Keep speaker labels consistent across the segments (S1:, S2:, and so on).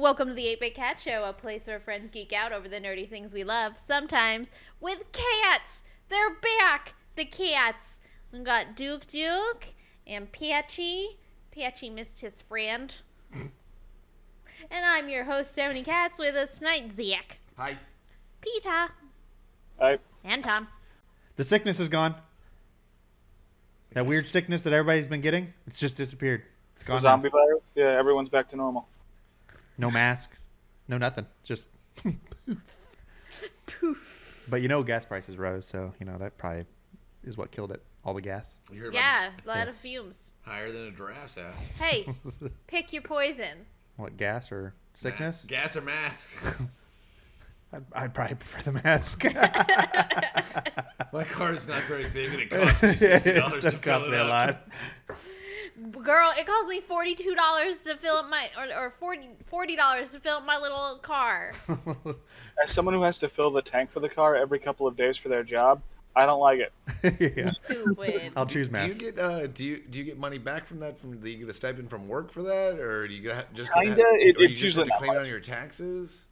S1: Welcome to the 8-Bit Cat Show, a place where friends geek out over the nerdy things we love, sometimes with cats. They're back, the cats. We've got Duke and Patchy. Patchy missed his friend. And I'm your host, Stephanie Katz, with us tonight, Zach.
S2: Hi.
S1: Peter.
S3: Hi.
S1: And Tom.
S4: The sickness is gone. That weird sickness that everybody's been getting, it's just disappeared. It's gone.
S3: The zombie virus? Yeah, everyone's back to normal.
S4: No masks. No nothing. Just
S1: Poof.
S4: But gas prices rose, so that probably is what killed it. All the gas.
S2: You heard
S1: Yeah,
S2: about
S1: a lot of fumes.
S2: higher than a giraffe's ass.
S1: Hey, pick your poison.
S4: What, gas or sickness?
S2: Gas or mask?
S4: I'd probably prefer the mask.
S2: My car is not very big and it cost me $60 to
S4: cost
S2: fill
S4: me
S2: it
S4: a
S2: up.
S4: lot.
S1: Girl, it cost me $42 to fill up my, or $40 to fill up my little car.
S3: As someone who has to fill the tank for the car every couple of days for their job, I don't like it.
S4: Yeah.
S1: Stupid.
S4: I'll choose
S2: Do
S4: mask.
S2: you get do you get money back from that? Do you get a stipend from work for that, or do you just
S3: Kinda.
S2: or you
S3: It's
S2: just
S3: usually
S2: have to
S3: not
S2: claim it on
S3: much.
S2: your taxes?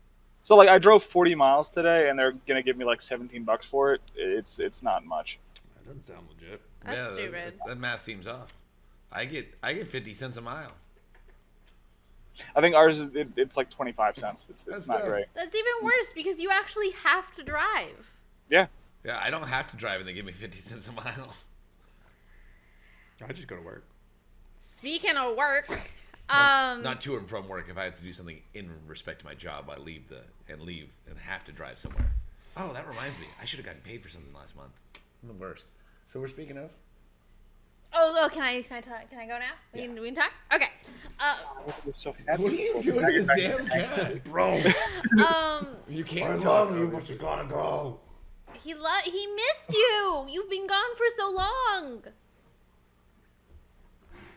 S3: So I drove 40 miles today, and they're gonna give me like $17 for it. It's not much.
S2: That doesn't sound legit.
S1: That's stupid.
S2: That math seems off. I get 50 cents a mile.
S3: I think ours is it's like 25 cents. It's
S2: That's
S3: not
S2: good.
S3: great.
S1: That's even worse because you actually have to drive.
S3: Yeah.
S2: Yeah, I don't have to drive and they give me 50 cents a mile.
S4: I just go to work.
S1: Speaking of work,
S2: Not to and from work. If I have to do something in respect to my job, I leave and have to drive somewhere. Oh, that reminds me. I should have gotten paid for something last month. I'm the worst. So we're speaking of.
S1: oh, can I talk? Can I go now?
S2: Yeah.
S1: We can talk. Okay.
S3: It's so happy.
S2: What are you doing to this damn cat?
S4: Bro,
S2: You can't talk.
S4: but you gotta go.
S1: He missed you. You've been gone for so long.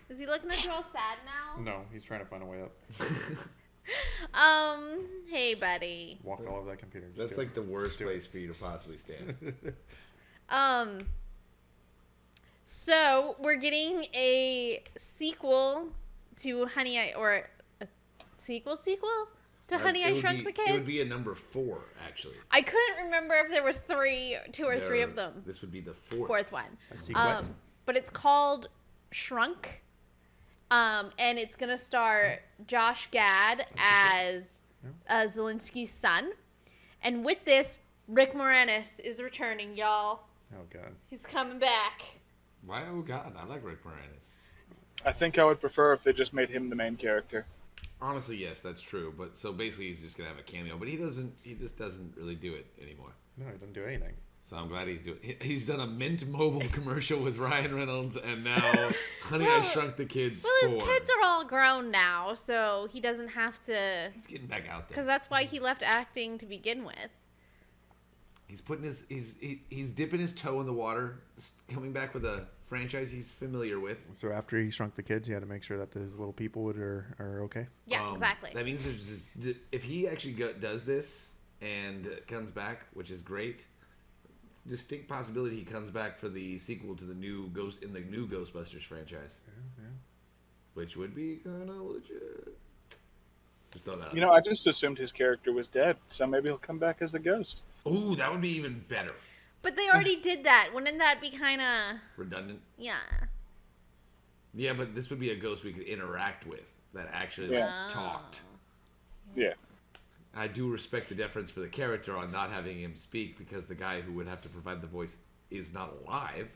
S1: Is he looking at you all sad now?
S4: No, he's trying to find a way up.
S1: Hey, buddy.
S4: Walk all over that computer. Just
S2: That's
S4: do it.
S2: like the worst
S4: do it.
S2: place for you to possibly stand.
S1: So we're getting a sequel to or a sequel to Honey, I Shrunk the Kids.
S2: It would be a number 4, actually.
S1: I couldn't remember if there were two or three of them.
S2: This would be the fourth.
S1: Fourth one.
S4: A sequel.
S1: But it's called Shrunk. And it's gonna star Josh Gad as Zelensky's son. And with this, Rick Moranis is returning, y'all.
S4: Oh god.
S1: He's coming back.
S2: Why? Oh God, I like Rick Moranis.
S3: I think I would prefer if they just made him the main character.
S2: Honestly, yes, that's true. But so basically, he's just gonna have a cameo. But he just doesn't really do it anymore.
S4: No, he doesn't do anything.
S2: So I'm glad he's doing. He's done a Mint Mobile commercial with Ryan Reynolds, and now Honey,
S1: Well-
S2: I Shrunk the Kids.
S1: Well, his
S2: 4.
S1: kids are all grown now, so he doesn't have to.
S2: He's getting back out there.
S1: Because that's why he left acting to begin with.
S2: He's putting he's dipping his toe in the water, coming back with a franchise he's familiar with.
S4: So after he shrunk the kids, he had to make sure that his little people are okay.
S1: Yeah, exactly.
S2: That means if he actually does this and comes back, which is great, distinct possibility he comes back for the sequel to the new Ghostbusters franchise,
S4: Yeah.
S2: which would be kind of legit. Just throw that out.
S3: I just assumed his character was dead, so maybe he'll come back as a ghost.
S2: Ooh, that would be even better.
S1: But they already did that. Wouldn't that be kind of...
S2: Redundant.
S1: Yeah.
S2: Yeah, but this would be a ghost we could interact with that actually
S3: Yeah.
S2: talked.
S3: Yeah.
S2: I do respect the deference for the character on not having him speak because the guy who would have to provide the voice is not alive.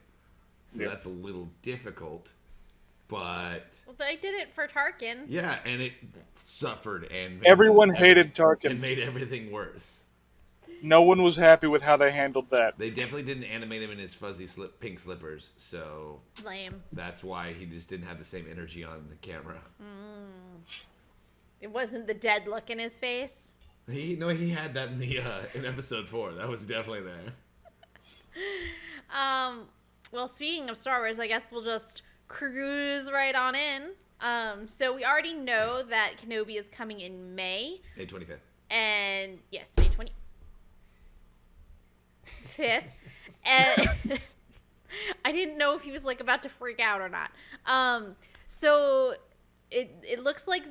S2: So
S3: Yeah.
S2: that's a little difficult. But
S1: Well, they did it for Tarkin.
S2: yeah, and it suffered and
S3: Everyone hated Tarkin.
S2: and made everything worse.
S3: No one was happy with how they handled that.
S2: They definitely didn't animate him in his fuzzy pink slippers, so
S1: Lame.
S2: that's why he just didn't have the same energy on the camera.
S1: It wasn't the dead look in his face.
S2: He had that in the in episode 4. That was definitely there.
S1: Well, speaking of Star Wars, I guess we'll just cruise right on in. So we already know that Kenobi is coming in May.
S2: May 25th.
S1: And yes, May 25th. And I didn't know if he was like about to freak out or not. So it looks like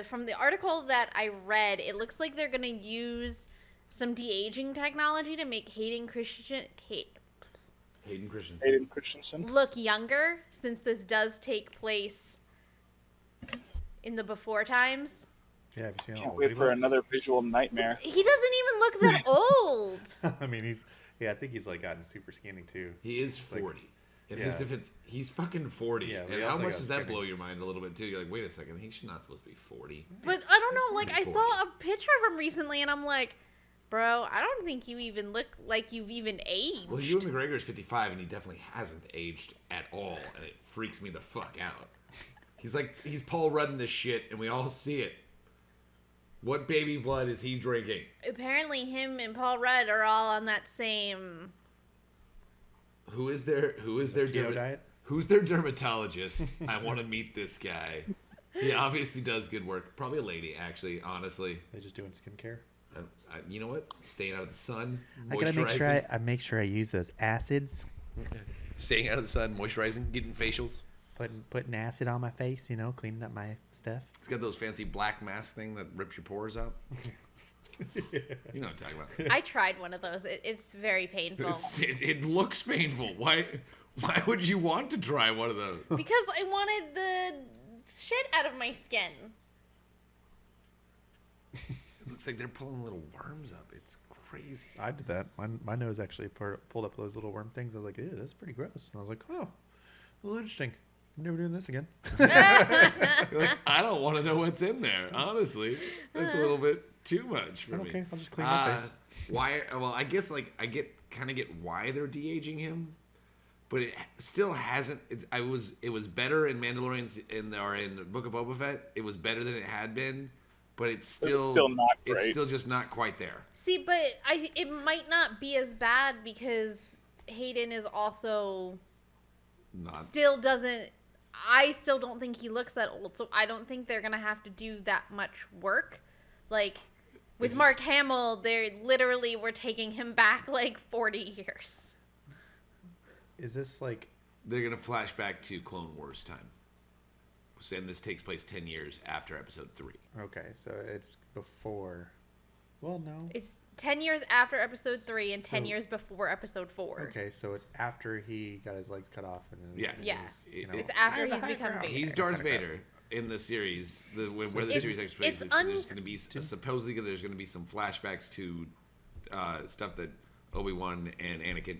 S1: from the article that I read, it looks like they're gonna use some de-aging technology to make Hayden Christensen look younger, since this does take place in the before times.
S4: Yeah, have you seen how
S3: Can't
S4: old
S3: wait
S4: he
S3: for
S4: looks?
S3: another visual nightmare.
S1: He doesn't even look that old.
S4: I mean, I think he's like gotten super skinny too.
S2: He is 40. In
S4: yeah.
S2: his defense, he's fucking 40.
S4: Yeah, but
S2: and
S4: he
S2: how
S4: also
S2: much
S4: got
S2: does that
S4: skinny.
S2: blow your mind a little bit too? You're like, wait a second, he's not supposed to be 40.
S1: But I don't know, like, I
S2: He's
S1: saw
S2: 40.
S1: a picture of him recently, and I'm like, bro, I don't think you even look like you've even aged.
S2: Well, Ewan McGregor's 55, and he definitely hasn't aged at all, and it freaks me the fuck out. He's Paul Rudd in this shit, and we all see it. What baby blood is he drinking?
S1: Apparently, him and Paul Rudd are all on that same.
S2: Who is their
S4: Keto diet?
S2: Who's their dermatologist? I want to meet this guy. He obviously does good work. Probably a lady, actually. Honestly,
S4: They're just doing skincare.
S2: You know what? Staying out of the sun,
S4: I gotta
S2: moisturizing.
S4: make sure I use those acids.
S2: Staying out of the sun, moisturizing, getting facials.
S4: Putting acid on my face, cleaning up my stuff.
S2: He's got those fancy black mask thing that rip your pores out. You know what I'm talking about.
S1: I tried one of those. It's very painful.
S2: It looks painful. Why would you want to try one of those?
S1: Because I wanted the shit out of my skin.
S2: It looks like they're pulling little worms up. It's crazy.
S4: I did that. My nose actually pulled up those little worm things. I was like, ew, that's pretty gross. And I was like, oh, a little interesting. I'm never doing this again.
S2: You're like, I don't want to know what's in there. Honestly, that's a little bit too much for me.
S4: Okay, I'll just clean my face.
S2: Why? Well, I guess I get why they're de-aging him, but it still hasn't. It was better in Mandalorian in Book of Boba Fett. It was better than it had been, but it's still
S3: not great.
S2: It's still just not quite there.
S1: See, but it might not be as bad because Hayden is also
S2: Not
S1: still doesn't. I still don't think he looks that old, so I don't think they're gonna have to do that much work. Like with Mark Hamill, they literally were taking him back like 40 years.
S4: Is this like?
S2: they're gonna flash back to Clone Wars time. And this takes place 10 years after Episode 3.
S4: Okay, so it's before. Well, no.
S1: It's 10 years after Episode 3 and 10
S4: So-
S1: years before Episode 4.
S4: Okay, so it's after he got his legs cut off and then
S2: Yeah.
S1: Yeah.
S4: it's
S1: It's after he's become Vader.
S2: He's Darth Vader in the series, where the
S1: It's-
S2: series takes place.
S1: it's
S2: There's going to be supposedly there's going to be some flashbacks to stuff that Obi-Wan and Anakin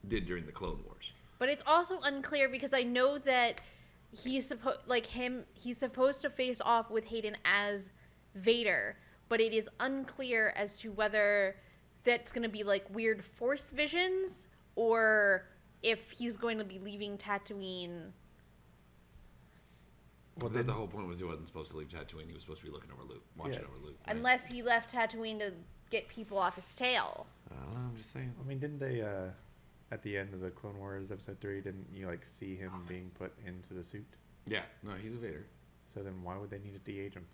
S2: did during the Clone Wars.
S1: But it's also unclear because I know that he's supposed to face off with Hayden as Vader, but it is unclear as to whether that's going to be like weird Force visions or if he's going to be leaving Tatooine.
S2: Well, the whole point was he wasn't supposed to leave Tatooine. He was supposed to be looking over Luke, watching over Luke. Right?
S1: Unless he left Tatooine to get people off his tail.
S2: I don't know. I'm just saying.
S4: I mean, didn't they, at the end of the Clone Wars Episode 3, didn't you, like, see him being put into the suit?
S2: Yeah, no, he's a Vader.
S4: So then why would they need to de-age him?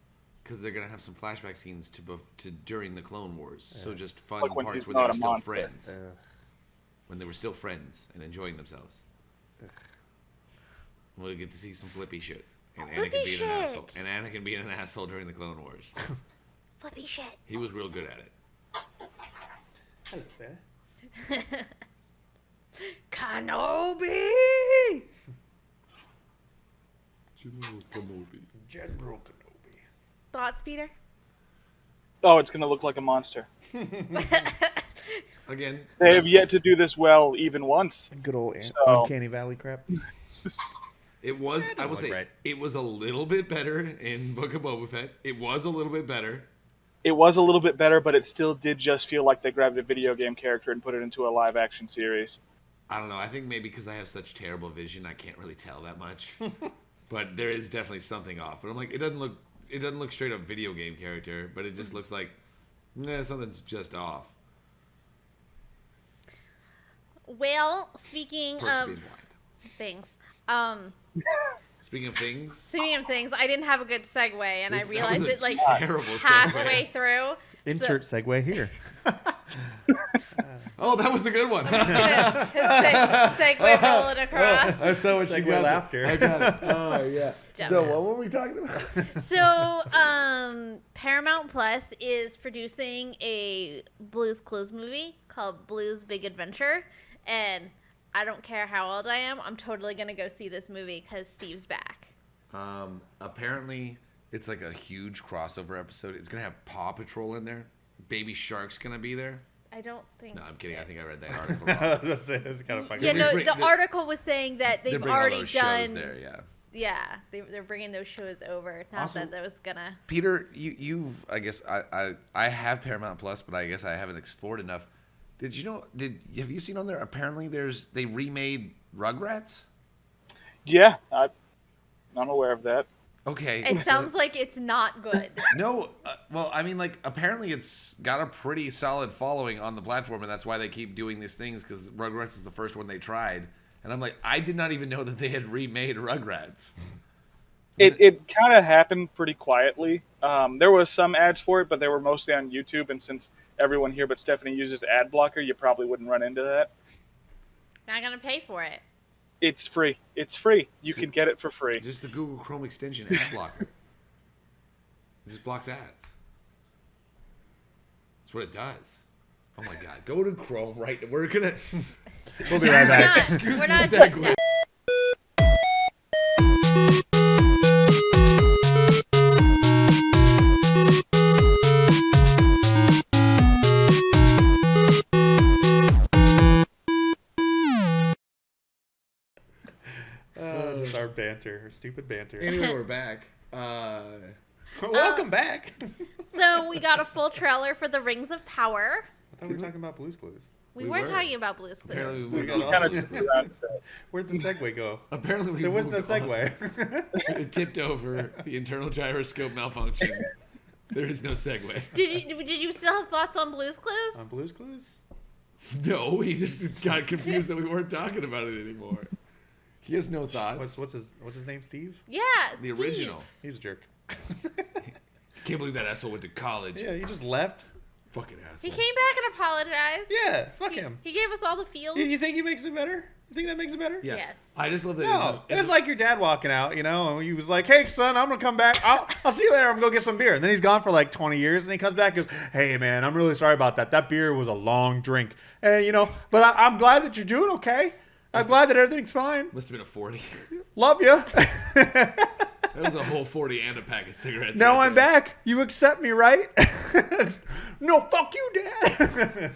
S2: Because they're gonna have some flashback scenes to during the Clone Wars. So just fun
S3: Like when
S2: parts
S3: he's
S2: where they
S3: not
S2: were
S3: a
S2: still
S3: monster.
S2: friends. When they were still friends and enjoying themselves. We'll get to see some flippy shit. And
S1: Flippy
S2: Anakin being an
S1: shit.
S2: asshole. And Anakin being an asshole during the Clone Wars.
S1: Flippy shit.
S2: He was real good at it.
S4: Hello there.
S1: Kenobi!
S4: General Kenobi.
S1: Thoughts, Peter?
S3: Oh, it's going to look like a monster.
S2: Again,
S3: They have yet to do this well even once.
S4: Good old
S3: So-
S4: Uncanny Valley crap.
S2: it was, I will
S4: look
S2: say,
S4: right.
S2: it was a little bit better in Book of Boba Fett. It was a little bit better.
S3: It was a little bit better, but it still did just feel like they grabbed a video game character and put it into a live-action series.
S2: I don't know. I think maybe because I have such terrible vision, I can't really tell that much. But there is definitely something off. But I'm like, it doesn't look straight up video game character, but it just looks like, something's just off.
S1: Well, speaking
S2: Perks of
S1: of
S2: being blind.
S1: things,
S2: Speaking of things,
S1: I didn't have a good segue, and I
S2: that was
S1: realized
S2: a
S1: it like
S2: terrible
S1: halfway
S2: segue.
S1: through.
S4: Insert segue here.
S2: Oh, that was a good one.
S1: His segue rolling across.
S2: I saw what you
S4: Segue
S2: got.
S4: laughter.
S2: I got it. Oh yeah. So
S1: Dumbass.
S2: what were we talking about?
S1: So, Paramount Plus is producing a Blue's Clues movie called Blue's Big Adventure, and I don't care how old I am, I'm totally gonna go see this movie because Steve's back.
S2: Apparently, it's like a huge crossover episode. It's gonna have Paw Patrol in there. Baby Shark's gonna be there.
S1: I don't think.
S2: No, I'm kidding. I think I read that article
S4: I
S2: wrong.
S4: was gonna say, it's kind of funny.
S1: Yeah, no.
S2: bring-
S1: The
S2: they-
S1: article was saying that
S2: They're
S1: they've
S2: bringing all
S1: already
S2: those
S1: done.
S2: shows there, yeah.
S1: Yeah, they're bringing those shows over. Not
S2: Also-
S1: that was gonna.
S2: Peter, you've I guess I have Paramount Plus, but I guess I haven't explored enough. Did you know? Have you seen on there? Apparently, they remade Rugrats.
S3: Yeah, I'm aware of that.
S2: Okay.
S1: It sounds like it's not good.
S2: No, well, I mean, like, apparently it's got a pretty solid following on the platform, and that's why they keep doing these things, because Rugrats was the first one they tried. And I'm like, I did not even know that they had remade Rugrats.
S3: It kind of happened pretty quietly. There was some ads for it, but they were mostly on YouTube, and since everyone here but Stephanie uses ad blocker, you probably wouldn't run into that.
S1: Not gonna pay for it.
S3: It's free. It's free. You can get it for free.
S2: Just the Google Chrome extension ad blocker. It just blocks ads. That's what it does. Oh my God. Go to Chrome right. We're going to.
S4: We'll be right back.
S1: We're not
S2: the
S1: doing
S2: segue.
S1: that.
S4: Just our banter, our stupid banter.
S2: Anyway, we're back.
S4: Welcome back.
S1: So we got a full trailer for The Rings of Power.
S4: I thought we were talking about Blue's Clues.
S1: We
S2: We
S1: were
S2: were.
S1: talking about Blue's
S2: Apparently,
S1: Clues.
S2: we
S4: got
S2: got
S3: Kind
S2: also.
S3: of just around to-
S4: Where'd the segue go?
S2: Apparently, we
S4: There was no
S2: moved on.
S4: segue.
S2: It tipped over. The internal gyroscope malfunctioned. There is no segue.
S1: Did you still have thoughts on Blue's Clues?
S4: On Blue's Clues?
S2: No, he just got confused that we weren't talking about it anymore. He has no thoughts.
S4: What's his name? Steve?
S1: Yeah,
S2: the
S1: Steve.
S2: original?
S4: He's a jerk.
S2: Can't believe that asshole went to college.
S4: Yeah, he just left.
S2: Fucking
S1: He
S2: asshole.
S1: came back and apologized.
S4: Yeah, fuck him.
S1: He gave us all the feels.
S4: You think he makes it better? You think that makes it better?
S2: Yeah.
S1: Yes.
S2: I just love that.
S4: No, it was like your dad walking out, you know, and he was like, "Hey, son, I'm gonna come back. I'll see you later. I'm gonna go get some beer." And then he's gone for like 20 years, and he comes back and goes, "Hey, man, I'm really sorry about that. That beer was a long drink, and you know, but I'm glad that you're doing okay. I'm glad that everything's fine.
S2: Must have been a 40.
S4: Love you.
S2: That was a whole 40 and a pack of cigarettes.
S4: Now
S2: right
S4: I'm
S2: there.
S4: back. You accept me, right?" "No, fuck you, Dad."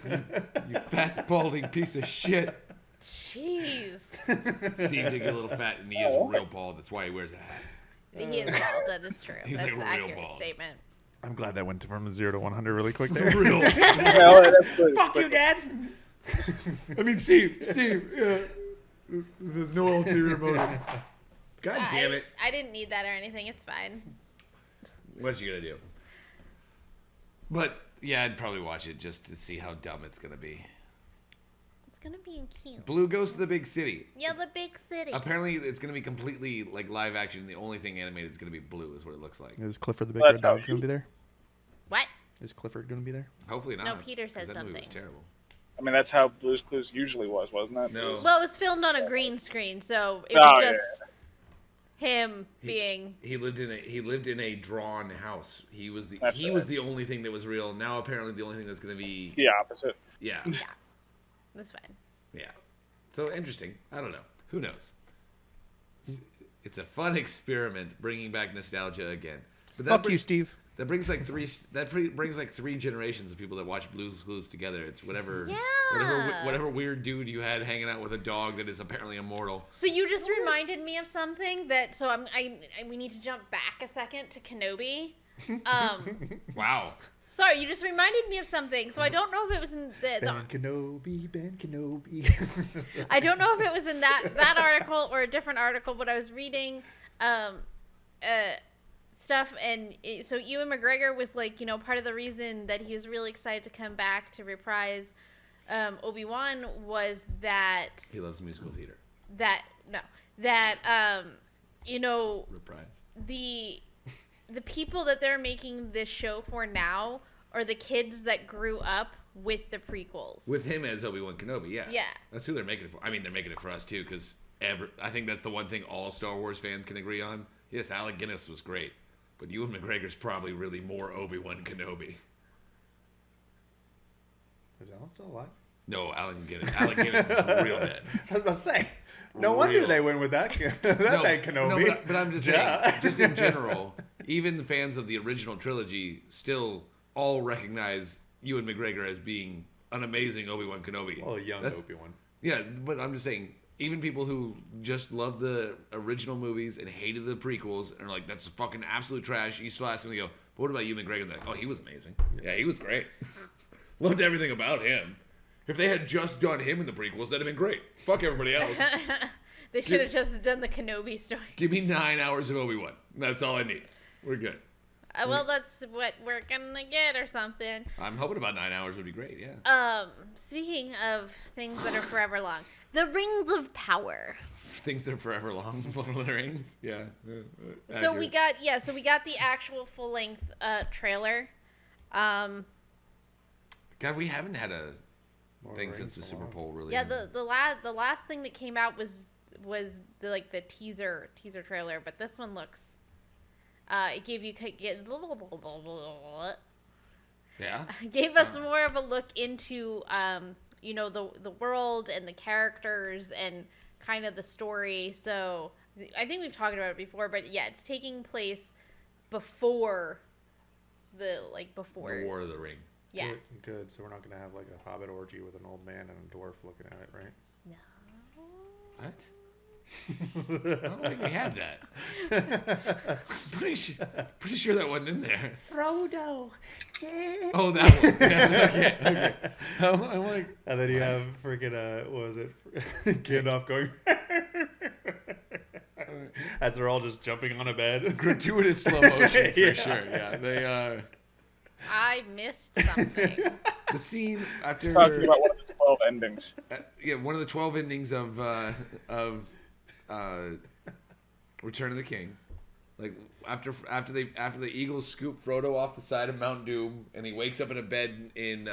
S2: You fat, balding piece of shit.
S1: Jeez.
S2: Steve did get a little fat, and he is real bald. That's why he wears a hat.
S1: He is bald. That is true.
S2: He's
S1: That's
S2: like
S1: an
S2: real
S1: accurate
S2: bald.
S1: statement.
S4: I'm glad that went from 0 to 100 really quick there.
S2: Real.
S3: Well, that's good.
S4: Fuck you, Dad.
S2: I mean, Steve. Yeah. There's no ulterior motives. God damn it.
S1: I didn't need that or anything. It's fine.
S2: What you gonna do? But yeah, I'd probably watch it just to see how dumb it's gonna be.
S1: It's gonna be cute.
S2: Blue goes to the big city.
S1: Yeah, the big city.
S2: Apparently, it's gonna be completely like live action. The only thing animated is gonna be Blue, is what it looks like.
S4: Is Clifford the Big
S3: Well,
S4: Red
S3: that's how
S4: Dog going to be there?
S1: What?
S4: Is Clifford going to be there?
S2: Hopefully not.
S1: No, Peter
S2: 'cause
S1: said
S2: that movie was
S1: something.
S2: terrible.
S3: I mean, that's how Blue's Clues usually was, wasn't it?
S2: No.
S1: Well, it was filmed on a green screen, so it
S3: Oh,
S1: was
S3: yeah,
S1: just him being.
S2: He lived in a drawn house. He was the
S3: That's
S2: was
S3: right.
S2: the only thing that was real. Now apparently the only thing that's gonna be
S3: It's the opposite.
S2: yeah.
S1: That's fine.
S2: Yeah. So interesting. I don't know. Who knows? It's a fun experiment bringing back nostalgia again. But
S4: Fuck you, Steve.
S2: That brings like brings like 3 generations of people that watch Blue's Clues together. It's whatever
S1: Yeah.
S2: whatever weird dude you had hanging out with a dog that is apparently immortal.
S1: So you just reminded me of something that. So we need to jump back a second to Kenobi.
S2: Wow.
S1: Sorry, you just reminded me of something. So I don't know if it was in the
S4: Ben Kenobi.
S1: I don't know if it was in that article or a different article, but I was reading stuff, and so Ewan McGregor was like, you know, part of the reason that he was really excited to come back to reprise Obi-Wan was that
S2: He loves musical theater.
S1: you know,
S2: Reprise.
S1: the people that they're making this show for now or the kids that grew up with the prequels.
S2: With him as Obi-Wan Kenobi, yeah.
S1: Yeah.
S2: That's who they're making it for. I mean, they're making it for us, too, because I think that's the one thing all Star Wars fans can agree on. Yes, Alec Guinness was great, but Ewan McGregor's probably really more Obi-Wan Kenobi.
S4: Is Alan still alive?
S2: No, Alec Guinness is real dead.
S4: I was about to say. No wonder they went with that man Kenobi.
S2: No, but I'm just saying, just in general, even the fans of the original trilogy still all recognize Ewan McGregor as being an amazing Obi-Wan Kenobi.
S4: Well, a young Obi-Wan.
S2: Yeah, but I'm just saying, even people who just love the original movies and hated the prequels and are like, that's fucking absolute trash, you still ask them, they go, but what about Ewan McGregor? They're like, oh, he was amazing. Yeah, he was great. Loved everything about him. If they had just done him in the prequels, that'd have been great. Fuck everybody else.
S1: They should have just done the Kenobi story.
S2: Give me 9 hours of Obi-Wan. That's all I need. We're good.
S1: Well, that's what we're gonna get or something.
S2: I'm hoping about 9 hours would be great, yeah.
S1: Speaking of things that are forever long, the Rings of Power.
S2: Things that are forever long, Lord of the Rings. Yeah.
S1: So we got the actual full-length trailer.
S2: God, we haven't had a thing since the Super Bowl, really.
S1: Yeah, the last thing that came out was the teaser trailer, but this one looks. It gave you
S2: Yeah.
S1: Gave us more of a look into the world and the characters and kind of the story. So I think we've talked about it before, but yeah, it's taking place before the
S2: War of the Ring.
S1: Yeah.
S4: Good. So we're not going to have like a hobbit orgy with an old man and a dwarf looking at it, right?
S1: No.
S2: What? I don't think we had that. Pretty sure that wasn't in there.
S1: Frodo.
S2: Oh, that one. Yeah, okay. I'm like,
S4: and then you have freaking what was it? Gandalf going. As they're all just jumping on a bed.
S2: Gratuitous slow motion for
S4: Yeah.
S2: sure. Yeah, they.
S1: I missed something.
S2: The scene after.
S3: He's talking about one of the 12 endings.
S2: Yeah, one of the 12 endings of Return of the King. Like after the Eagles scoop Frodo off the side of Mount Doom, and he wakes up in a bed in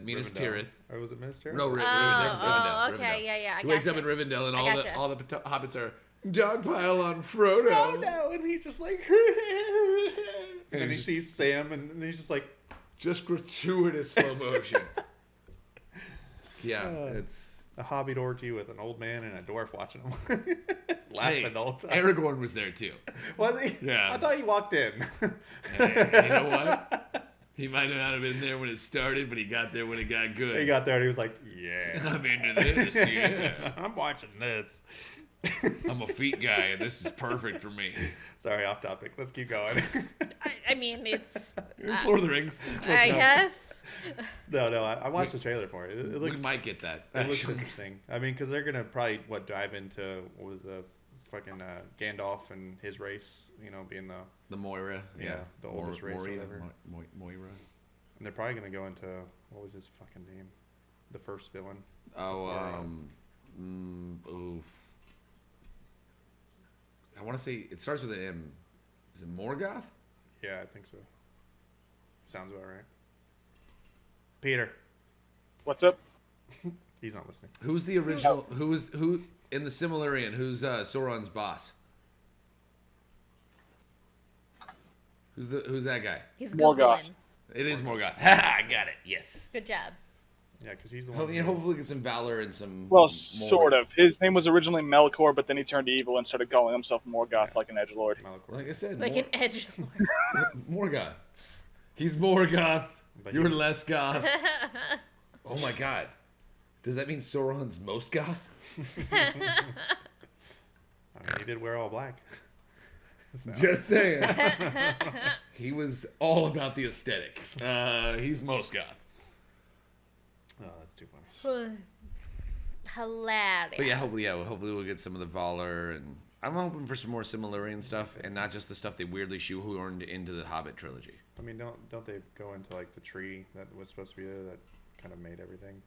S2: Minas Tirith.
S4: Or was it Minas Tirith?
S2: No,
S1: Oh,
S2: Rivendell.
S1: okay, yeah.
S2: He wakes up in Rivendell, and all the hobbits are dogpile on Frodo.
S4: And he's just like, and then he sees Sam, and then he's just like,
S2: just gratuitous slow motion. Yeah, it's
S4: a hobbit orgy with an old man and a dwarf watching him, laughing the whole time.
S2: Aragorn was there too.
S4: Was he?
S2: Yeah.
S4: I thought he walked in.
S2: Hey, you know what? He might not have been there when it started, but he got there when it got good.
S4: He got there and he was like, yeah.
S2: I'm into this, yeah.
S4: I'm watching this.
S2: I'm a feet guy, and this is perfect for me.
S4: Sorry, off topic. Let's keep going.
S1: I mean, it's
S2: Lord of the Rings. It's close
S1: I
S2: enough.
S1: guess.
S4: No, I watched the trailer for it. It looks,
S2: We might get that.
S4: it looks
S2: actually.
S4: interesting. I mean, because they're gonna probably dive into what was the fucking Gandalf and his race, being
S2: The Moira.
S4: Yeah, the oldest race or
S2: Moira.
S4: whatever.
S2: Moira.
S4: and they're probably gonna go into what was his fucking name, the first villain.
S2: Oh, oof. I want to say it starts with an M. Is it Morgoth?
S4: Yeah, I think so. Sounds about right. Peter,
S3: What's up?
S4: he's not listening.
S2: Who's the original? Who in the Silmarillion? Who's Sauron's boss? Who's that guy?
S1: He's
S3: Morgoth.
S1: Googling.
S2: It is Morgoth. Ha! I got it. Yes.
S1: Good job.
S4: Yeah, because he's the one.
S2: Hopefully get some valor and some.
S3: Well,
S2: more-
S3: sort of. His name was originally Melkor, but then he turned evil and started calling himself Morgoth like an edgelord.
S4: Malachor.
S2: Like I said,
S1: Like an edge lord.
S2: Morgoth. He's Morgoth.
S4: But
S2: You're
S4: he-
S2: less goth. Oh my god. Does that mean Sauron's most goth?
S4: I mean, he did wear all black. So-
S2: Just saying. He was all about the aesthetic. He's most goth.
S4: Oh, that's too funny.
S1: Hilarious.
S2: But yeah, hopefully we'll get some of the valor, and I'm hoping for some more Silmarillion stuff, and not just the stuff they weirdly shoehorned into the Hobbit trilogy.
S4: I mean, don't they go into like the tree that was supposed to be there that kind of made everything?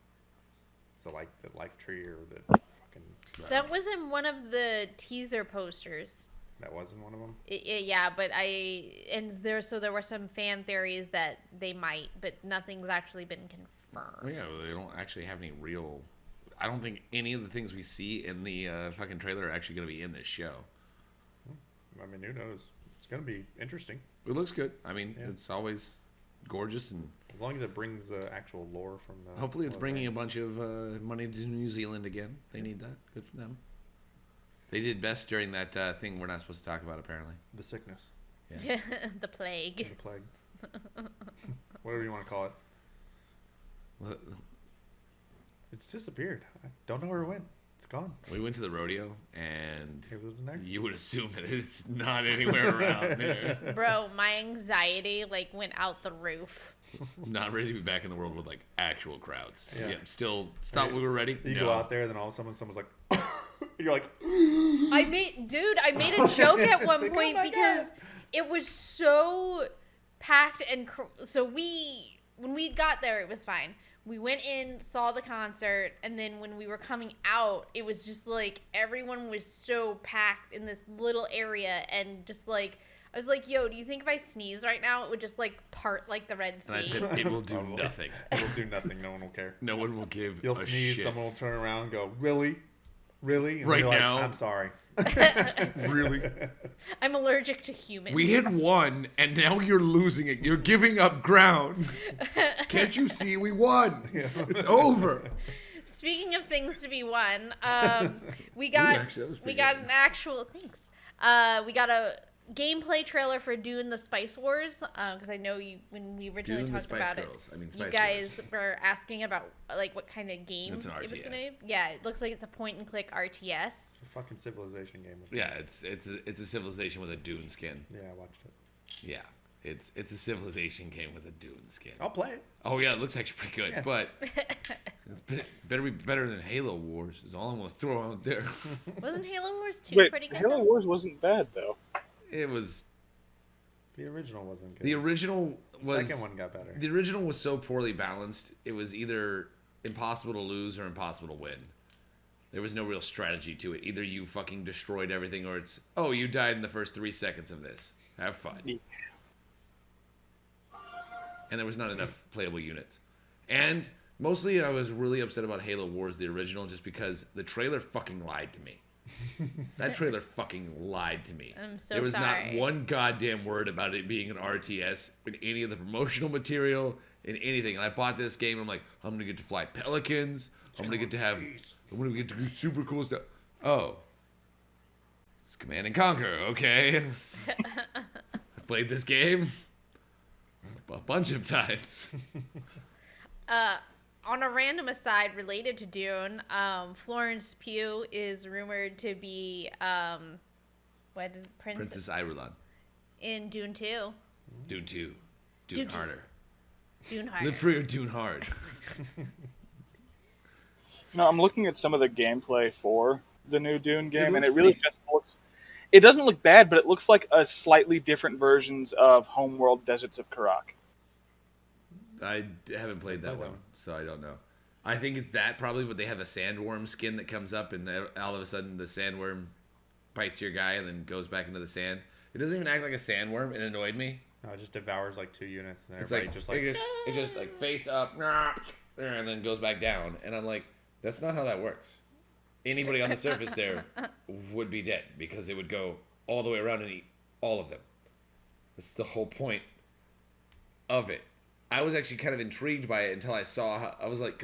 S4: So like the life tree or the fucking.
S1: That was in one of the teaser posters.
S4: That wasn't one of them.
S1: Yeah, but there were some fan theories that they might, but nothing's actually been confirmed.
S2: Well, yeah, they don't actually have any real. I don't think any of the things we see in the fucking trailer are actually going to be in this show.
S4: I mean, who knows? It's going to be interesting.
S2: It looks good. I mean, it's always gorgeous, and
S4: as long as it brings the actual lore from the.
S2: Hopefully, it's bringing a bunch of money to New Zealand again. They need that. Good for them. They did best during that thing we're not supposed to talk about, apparently.
S4: The sickness.
S2: Yes.
S1: The plague.
S4: The plague. Whatever you want to call it. It's disappeared. I don't know where it went. It's gone.
S2: We went to the rodeo, and
S4: It wasn't there.
S2: you would assume that it's not anywhere around there.
S1: Bro, my anxiety went out the roof.
S2: Not ready to be back in the world with actual crowds.
S4: Yeah.
S2: Yeah, still thought we were ready.
S4: You
S2: No.
S4: go out there, and then all of a sudden someone's like, you're like,
S1: I made a joke at one
S4: Like, oh
S1: point
S4: my
S1: because
S4: God.
S1: it was so packed and so when we got there it was fine. We went in, saw the concert, and then when we were coming out, it was just everyone was so packed in this little area, and just I was like, yo, do you think if I sneeze right now, it would just part like the Red Sea?
S2: And I said, it will do
S4: Probably.
S2: nothing.
S4: it will do nothing. No one will care.
S2: No one will give
S4: You'll
S2: a
S4: sneeze,
S2: shit.
S4: someone will turn around and go, really? Really? And
S2: Right
S4: you're like,
S2: now?
S4: I'm sorry.
S2: Really?
S1: I'm allergic to humans.
S2: We hit one, and now you're losing it. You're giving up ground. Can't you see we won? It's over.
S1: Speaking of things to be won, we got
S2: actually, that was
S1: we
S2: pretty
S1: got
S2: good.
S1: an actual thanks. We got a gameplay trailer for Dune: The Spice Wars because I know you when we originally
S2: Dune the
S1: talked
S2: Spice
S1: about
S2: Girls. I mean,
S1: it.
S2: Spice
S1: You guys
S2: Girls.
S1: were asking about what kind of game
S2: It's an
S1: it was
S2: RTS.
S1: gonna be. Yeah, it looks like it's a point and click RTS.
S4: It's a fucking civilization game.
S2: Yeah, it's a civilization with a Dune skin.
S4: Yeah, I watched it.
S2: Yeah, it's a civilization game with a Dune skin.
S4: I'll play it.
S2: Oh yeah, it looks actually pretty good,
S4: Yeah.
S2: but better be better than Halo Wars. Is all I'm gonna throw out there.
S1: Wasn't Halo Wars 2
S3: Wait,
S1: pretty good?
S3: Halo
S1: though?
S3: Wars wasn't bad though.
S2: It was
S4: The original wasn't good.
S2: the original was
S4: second one got better.
S2: The original was so poorly balanced. It was either impossible to lose or impossible to win. There was no real strategy to it. Either you fucking destroyed everything, or it's you died in the first 3 seconds of this. Have fun.
S3: Yeah.
S2: And there was not enough playable units. And mostly I was really upset about Halo Wars, the original, just because the trailer fucking lied to me. That trailer fucking lied to me.
S1: I'm so
S2: There was
S1: sorry.
S2: not one goddamn word about it being an RTS in any of the promotional material, in anything. And I bought this game, and I'm like, I'm going to get to fly Pelicans. I'm going to get to do super cool stuff. Oh. It's Command and Conquer, okay. I've played this game a bunch of times.
S1: On a random aside related to Dune, Florence Pugh is rumored to be what is it,
S2: Princess Irulan.
S1: in Dune 2.
S2: Dune 2. Dune
S1: Dune 2.
S2: harder.
S1: Dune Hard.
S2: Live free or Dune hard.
S3: No, I'm looking at some of the gameplay for the new Dune game, and
S2: looks
S3: it really
S2: pretty-
S3: just looks. It doesn't look bad, but it looks like a slightly different versions of Homeworld Deserts of Karak.
S2: I haven't played that
S4: Played that
S2: one,
S4: one.
S2: so I don't know. I think it's that probably, but they have a sandworm skin that comes up, and all of a sudden the sandworm bites your guy and then goes back into the sand. It doesn't even act like a sandworm. It annoyed me.
S4: No, it just devours 2 units, and
S2: It's
S4: everybody
S2: like, it just like face up, and then goes back down. And I'm like, that's not how that works. Anybody on the surface there would be dead because it would go all the way around and eat all of them. That's the whole point of it. I was actually kind of intrigued by it until I saw how, I was like,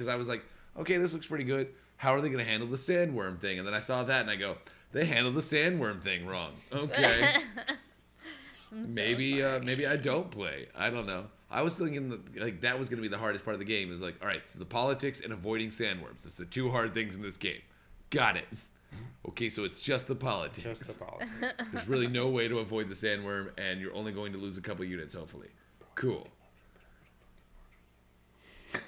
S2: okay, this looks pretty good. How are they going to handle the sandworm thing? And then I saw that and I go, they handled the sandworm thing wrong. Okay. Maybe I don't play. I don't know. I was thinking that was going to be the hardest part of the game. Is like, all right, so the politics and avoiding sandworms. That's the 2 hard things in this game. Got it. Okay, so it's just the politics.
S4: just the politics.
S2: There's really no way to avoid the sandworm, and you're only going to lose a couple units, hopefully. Cool.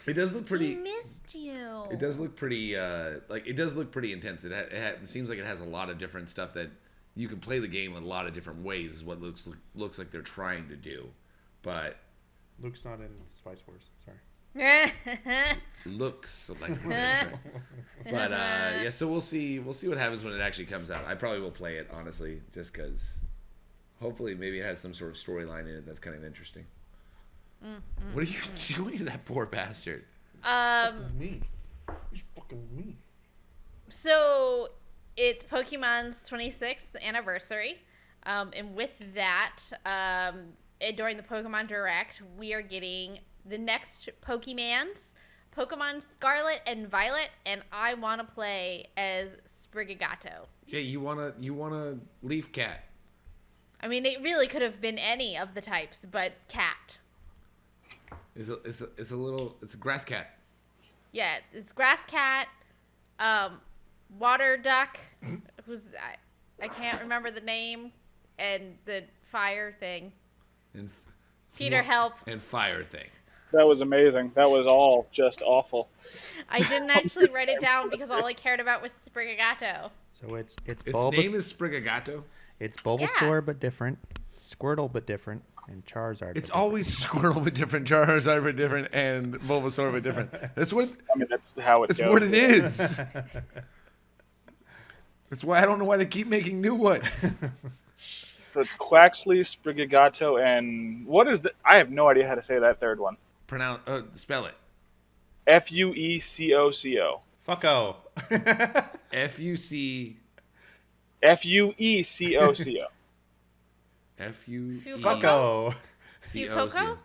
S2: It does look pretty.
S1: He missed you.
S2: It does look pretty. It does look pretty intense. It seems like it has a lot of different stuff that you can play the game in a lot of different ways. Is what looks like they're trying to do, but
S4: Luke's not in Spice Wars. Sorry.
S2: Looks like different. But yeah, so we'll see what happens when it actually comes out. I probably will play it, honestly, just because hopefully maybe it has some sort of storyline in it that's kind of interesting. What are you doing to that poor bastard?
S4: Me. He's fucking me.
S1: So it's Pokemon's 26th anniversary. And with that, during the Pokemon Direct, we are getting the next Pokemon Scarlet and Violet, and I want to play as Sprigato.
S2: Yeah, you wanna Leaf Cat.
S1: I mean, it really could have been any of the types, but cat.
S2: It's a grass cat.
S1: Yeah, it's grass cat, water duck, I can't remember the name, and the fire thing.
S2: And
S1: Peter, help.
S2: And fire thing.
S3: That was amazing. That was all just awful.
S1: I didn't actually write it down because all I cared about was Sprigato.
S4: So it's
S2: Its
S4: Bulbas-
S2: name is Sprigato.
S4: It's Bulbasaur but different, Squirtle but different, and Charizard.
S2: It's
S4: but
S2: always Squirtle but different, Charizard but different, and Bulbasaur but different. That's what
S3: I mean, that's how it
S2: that's
S3: goes.
S2: what it is.
S4: different.
S2: That's why I don't know why they keep making new ones.
S3: So it's Quaxley, Sprigato, and what is the? I have no idea how to say that third one.
S2: Spell it.
S3: Fuecoco.
S4: Fucko.
S2: F-U-C...
S3: Fuecoco.
S2: F-U...
S4: Fucko.
S1: Fuecoco?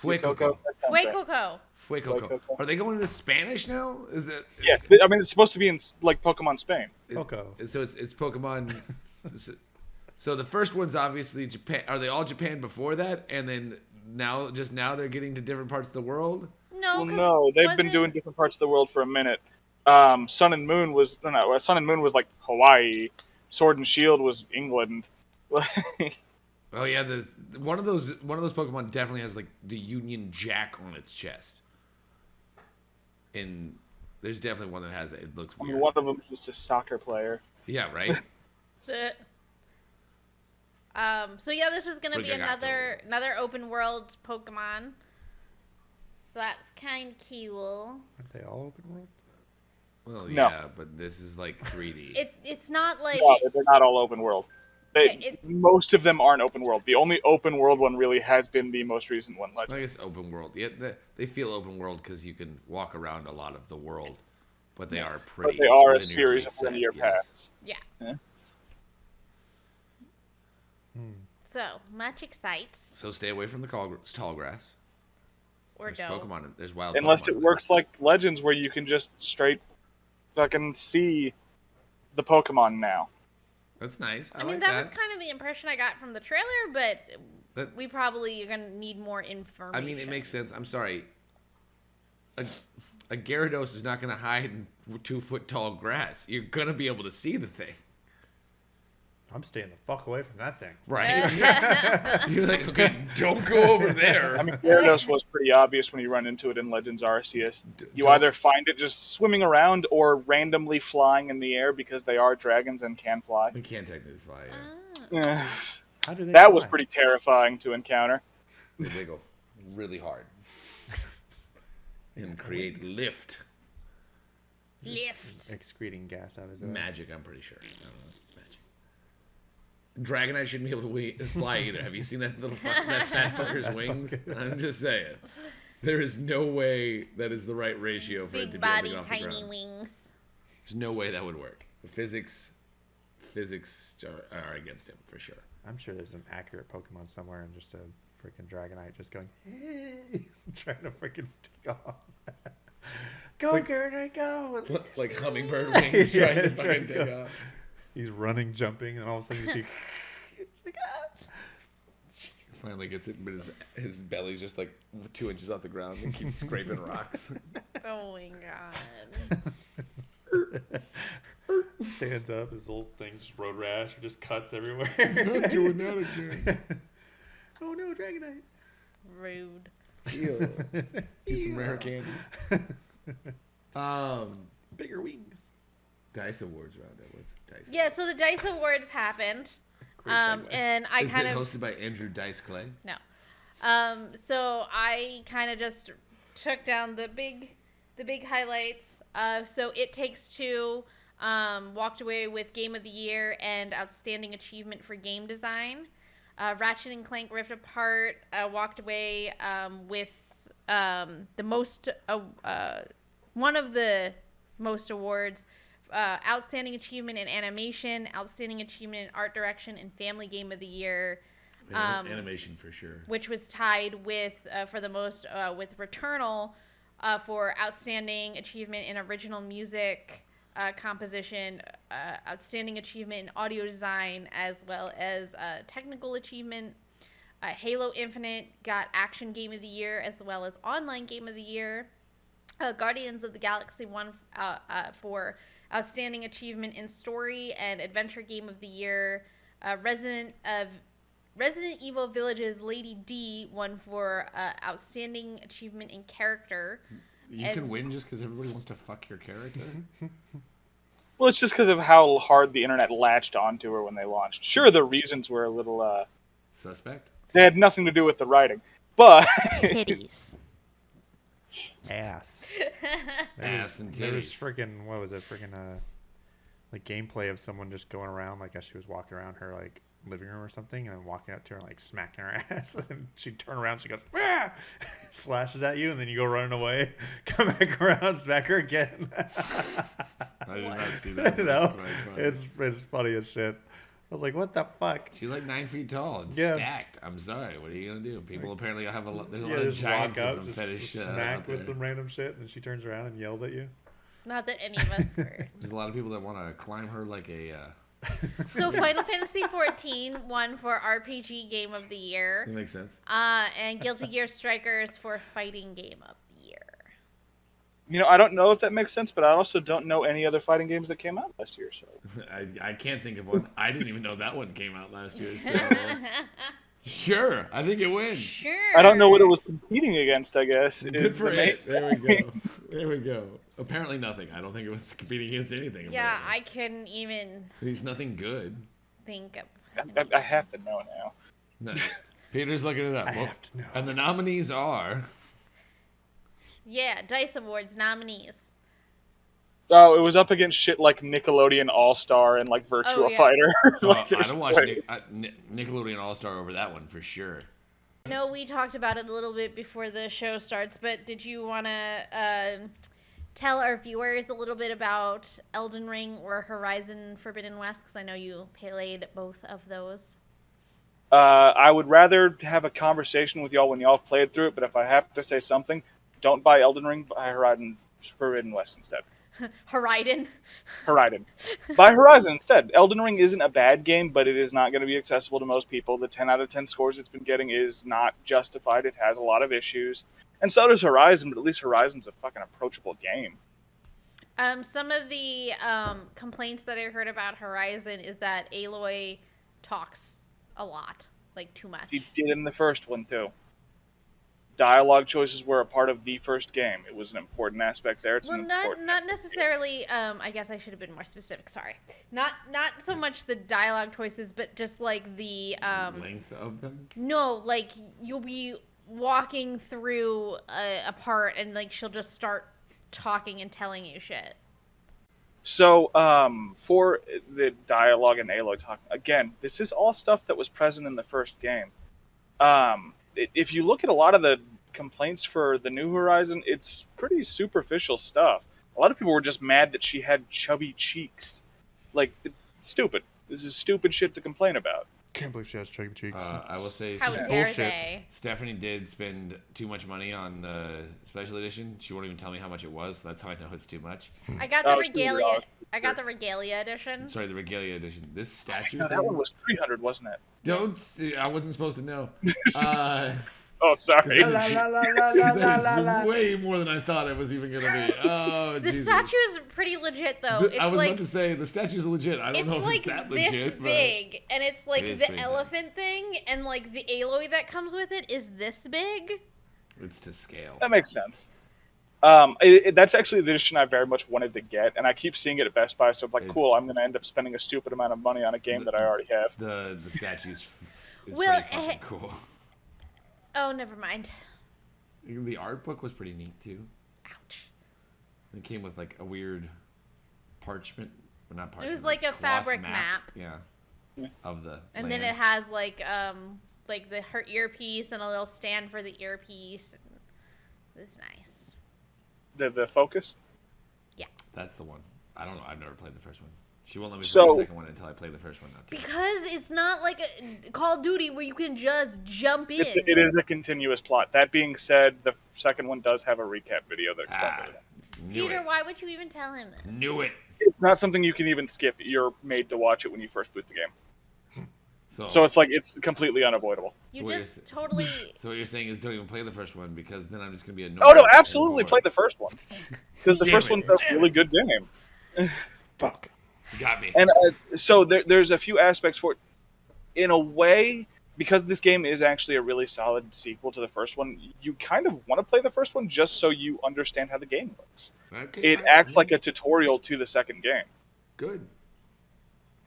S2: Fuecoco.
S3: that sounds right.
S1: Fuecoco.
S2: Fuecoco.
S3: Fuecoco.
S2: Are they going into Spanish now? Is that...
S3: Yes, I mean it's supposed to be in like Pokemon Spain.
S4: Fueco.
S2: So it's Pokemon... So the first one's obviously Japan. Are they all Japan before that? And then now they're getting to different parts of the world?
S1: No,
S3: Well, no, they've been doing different parts of the world for a minute. Sun and Moon was like Hawaii. Sword and Shield was England.
S2: Oh yeah, one of those Pokemon definitely has like the Union Jack on its chest. And there's definitely one that has it. It looks
S3: I
S2: weird.
S3: mean, one of them is just a soccer player.
S2: Yeah, right?
S1: So yeah, this is gonna be
S2: Sprigato.
S1: another open world Pokemon. So that's kind of cool.
S4: Aren't they all open world?
S2: Well,
S3: No.
S2: yeah, but this is like 3D.
S1: It's not like
S3: No, they're not all open world.
S1: Yeah,
S3: Most of them aren't open world. The only open world one really has been the most recent one.
S2: I guess open world. Yeah, they feel open world because you can walk around a lot of the world, but they are
S3: But
S2: pretty.
S3: they are a
S2: linearly
S3: series of
S2: set,
S3: linear
S2: yes.
S3: paths.
S1: yeah.
S3: Yeah.
S1: So much excites
S2: So stay away from the tall grass.
S1: or
S2: There's
S1: don't.
S2: Pokemon. There's wild.
S3: Unless
S2: Pokemon
S3: it
S2: in
S3: works like Legends, where you can just straight fucking see the Pokemon now.
S2: That's nice. I
S1: I mean,
S2: like
S1: that was kind of the impression I got from the trailer, but
S2: That-
S1: we probably are gonna need more information.
S2: I mean, it makes sense. I'm sorry. A Gyarados is not going to hide in 2-foot tall grass. You're going to be able to see the thing.
S4: I'm staying the fuck away from that thing.
S2: Right. You're like, okay, don't go over there.
S3: I mean, Gyarados was pretty obvious when you run into it in Legends Arceus. You
S2: don't-
S3: either find it just swimming around or randomly flying in the air because they are dragons and can fly.
S2: We can't technically fly. Yeah.
S1: Ah.
S4: How do they
S3: That was
S4: fly?
S3: pretty terrifying to encounter.
S2: They wiggle really hard. And create lift.
S1: Lift.
S4: Excreting gas out of his ass.
S2: Magic, I'm pretty sure. I don't know. Magic. Dragonite shouldn't be able to fly either. Have you seen that that fat fucker's wings? I'm just saying. There is no way that is the right ratio for it to
S1: Big
S2: be able to
S1: body,
S2: get off the
S1: tiny
S2: ground.
S1: wings.
S2: There's no way that would work. The physics are against him for sure.
S4: I'm sure there's an accurate Pokemon somewhere and just a freaking Dragonite just going, hey, trying to freaking take off. Go,
S2: like-
S4: Dragonite, go!
S2: Like hummingbird wings
S4: Yeah,
S2: trying to
S4: trying
S2: fucking
S4: to
S2: take
S4: go.
S2: off.
S4: He's running, jumping, and all of a sudden you see. It's like, ah.
S2: Finally gets it, but his belly's just like 2 inches off the ground and keeps scraping rocks.
S1: Oh my god.
S4: Stands up, his old thing's road rash, just cuts everywhere.
S2: Not doing that again.
S4: Oh no, Dragonite.
S1: Rude.
S2: Ew. Get some rare candy.
S4: Bigger wings.
S2: Dice Awards round up with Dice.
S1: Yeah, so the Dice Awards happened.
S4: Great segue.
S1: And I
S2: Is
S1: kind
S2: it
S1: of
S2: hosted by Andrew Dice Clay?
S1: no. So I kind of just took down the big highlights. So It Takes Two walked away with Game of the Year and Outstanding Achievement for Game Design. Ratchet and Clank Rift Apart walked away with the most one of the most awards. Outstanding Achievement in Animation, Outstanding Achievement in Art Direction, and Family Game of the Year.
S2: Animation for sure.
S1: Which was tied with, for the most, with Returnal for Outstanding Achievement in Original Music Composition, Outstanding Achievement in Audio Design, as well as Technical Achievement. Halo Infinite got Action Game of the Year as well as Online Game of the Year. Guardians of the Galaxy won for Outstanding Achievement in Story and Adventure Game of the Year. Resident Evil Village's Lady D won for Outstanding Achievement in Character.
S2: You can win just because everybody wants to fuck your character?
S3: Well, it's just because of how hard the internet latched onto her when they launched. Sure, the reasons were a little...
S2: Suspect?
S3: They had nothing to do with the writing. But...
S1: Titties.
S4: Ass.
S2: Ass and
S4: There was
S2: titties.
S4: freaking, what was it? Freaking, like gameplay of someone just going around, like as she was walking around her, like, living room or something, and then walking up to her and, like, smacking her ass. And she'd turn around, she goes, "Ah!" Slashes at you, and then you go running away, come back around, smack her again.
S2: I did not see that.
S4: No,
S2: That's quite funny.
S4: it's funny as shit. I was like, what the fuck?
S2: She's like 9 feet tall and
S4: Yeah.
S2: stacked. I'm sorry. What are you gonna do? People apparently have a lot. There's a
S4: Yeah,
S2: lot of
S4: just walk up,
S2: giantism
S4: just
S2: fetish.
S4: smack
S2: out
S4: with
S2: there.
S4: some random shit, and then she turns around and yells at you.
S1: Not that any of us were.
S2: There's a lot of people that want to climb her like a.
S1: So Final Fantasy XIV won for RPG Game of the Year.
S2: That makes sense.
S1: And Guilty Gear Strikers for Fighting Game of the Year.
S3: You know, I don't know if that makes sense, but I also don't know any other fighting games that came out last year. So
S2: I can't think of one. I didn't even know that one came out last year. So. Sure, I think it wins.
S1: Sure.
S3: I don't know what it was competing against. I guess
S2: Good
S3: is
S2: for
S3: the main-
S2: it. There we go. There we go. Apparently nothing. I don't think it was competing against anything.
S1: Yeah,
S2: apparently.
S1: I couldn't even
S2: There's nothing good.
S1: think of.
S3: I have to know now.
S2: No. Peter's looking it up.
S4: I have to know.
S2: And the nominees are.
S1: Yeah, Dice Awards nominees.
S3: Oh, it was up against shit like Nickelodeon All Star and like Virtua
S1: Oh, yeah.
S3: Fighter. Like,
S2: I
S3: there's
S2: don't watch
S3: way-
S2: Nickelodeon All Star over that one for sure.
S1: I know we talked about it a little bit before the show starts, but did you want to tell our viewers a little bit about Elden Ring or Horizon Forbidden West? Because I know you played both of those.
S3: I would rather have a conversation with y'all when y'all have played through it, but if I have to say something, don't buy Elden Ring, buy Horizon Forbidden West instead.
S1: Horizon.
S3: Horizon. Buy Horizon instead. Elden Ring isn't a bad game, but it is not going to be accessible to most people. The 10 out of 10 scores it's been getting is not justified. It has a lot of issues. And so does Horizon, but at least Horizon's a fucking approachable game.
S1: Some of the complaints that I heard about Horizon is that Aloy talks a lot, like too much.
S3: He did in the first one, too. Dialogue choices were a part of the first game. It was an important aspect there. It's
S1: Well,
S3: an important
S1: not necessarily. I guess I should have been more specific. Sorry. Not so much the dialogue choices, but just like the
S2: Length of them.
S1: no, like you'll be walking through a part and like she'll just start talking and telling you shit.
S3: So, for the dialogue and Aloy talk, again, this is all stuff that was present in the first game. If you look at a lot of the complaints for the new Horizon, it's pretty superficial stuff. A lot of people were just mad that she had chubby cheeks. Like, stupid. This is stupid shit to complain about.
S4: Can't believe she has chubby cheeks.
S2: I will say
S1: How
S4: Bullshit.
S1: dare they?
S2: Stephanie did spend too much money on the special edition. She won't even tell me how much it was. So that's how I know it's too much.
S1: I got the
S3: Oh, it's
S1: regalia.
S3: $2.
S1: I got the regalia edition.
S2: Sorry, the regalia edition. This statue
S3: No,
S2: thing.
S3: that one was 300, wasn't it?
S2: Don't. I wasn't supposed to know.
S3: Oh, sorry.
S2: That is way more than I thought it was even gonna be. Oh,
S1: The
S2: Jesus.
S1: statue is pretty legit though.
S2: I
S1: It's
S2: was
S1: like
S2: about to say the statue's legit. I don't
S1: it's
S2: know if
S1: like
S2: it's that
S1: this
S2: legit, but
S1: big, and it's like
S2: It is
S1: the
S2: pretty
S1: elephant thing, and like the Aloy that comes with it is this big.
S2: it's to scale.
S3: That makes sense. That's actually the edition I very much wanted to get, and I keep seeing it at Best Buy, so I'm like, cool,
S2: It's-
S3: I'm going to end up spending a stupid amount of money on a game that I already have.
S2: The statue's is
S1: Well,
S2: pretty fucking cool.
S1: Oh, never mind.
S2: The art book was pretty neat too.
S1: Ouch.
S2: It came with like a weird parchment, or not
S1: It
S2: parchment.
S1: was like a
S2: cloth
S1: fabric map.
S2: Yeah. Of the.
S1: And then it has like her earpiece and a little stand for the earpiece. It's nice.
S3: The Focus.
S1: Yeah.
S2: That's the one. I don't know. I've never played the first one. She won't let me play
S3: So-
S2: the second one until I play the first one. Now too.
S1: Because it's not like a Call of Duty where you can just jump in.
S3: It is a continuous plot. That being said, the second one does have a recap video that explains it.
S2: Knew
S1: Peter,
S2: it.
S1: why would you even tell him this?
S2: Knew it.
S3: It's not something you can even skip. You're made to watch it when you first boot the game. So it's completely unavoidable.
S1: You
S2: what
S1: just
S2: you're-
S1: totally.
S2: So what you're saying is don't even play the first one because then I'm just gonna be annoyed.
S3: Oh no,
S2: and
S3: absolutely
S2: bored.
S3: play the first one because the
S2: Damn
S3: first
S2: it.
S3: one's a really good game.
S4: Fuck.
S2: You got me.
S3: And so there's a few aspects for it. In a way, because this game is actually a really solid sequel to the first one, you kind of want to play the first one just so you understand how the game works.
S2: Okay,
S3: It
S2: fine.
S3: acts like a tutorial to the second game.
S2: Good.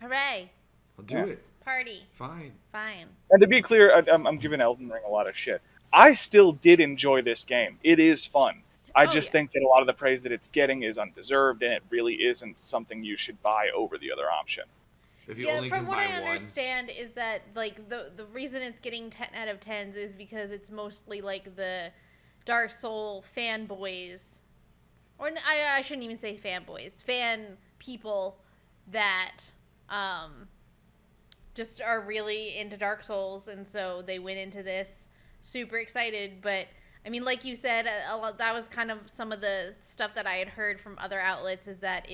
S1: Hooray!
S2: I'll do
S3: Yeah.
S2: it.
S1: Party.
S2: Fine.
S1: Fine.
S3: And to be clear, I'm giving Elden Ring a lot of shit. I still did enjoy this game. It is fun. I
S1: Oh,
S3: just
S1: yeah.
S3: think that a lot of the praise that it's getting is undeserved, and it really isn't something you should buy over the other option.
S2: If you
S1: Yeah,
S2: only
S1: from
S2: can
S1: what
S2: buy
S1: I
S2: one,
S1: understand is that like the reason it's getting 10 out of 10s is because it's mostly like the Dark Soul fanboys, or I shouldn't even say fanboys, fan people that just are really into Dark Souls, and so they went into this super excited. But I mean, like you said, that was kind of some of the stuff that I had heard from other outlets is that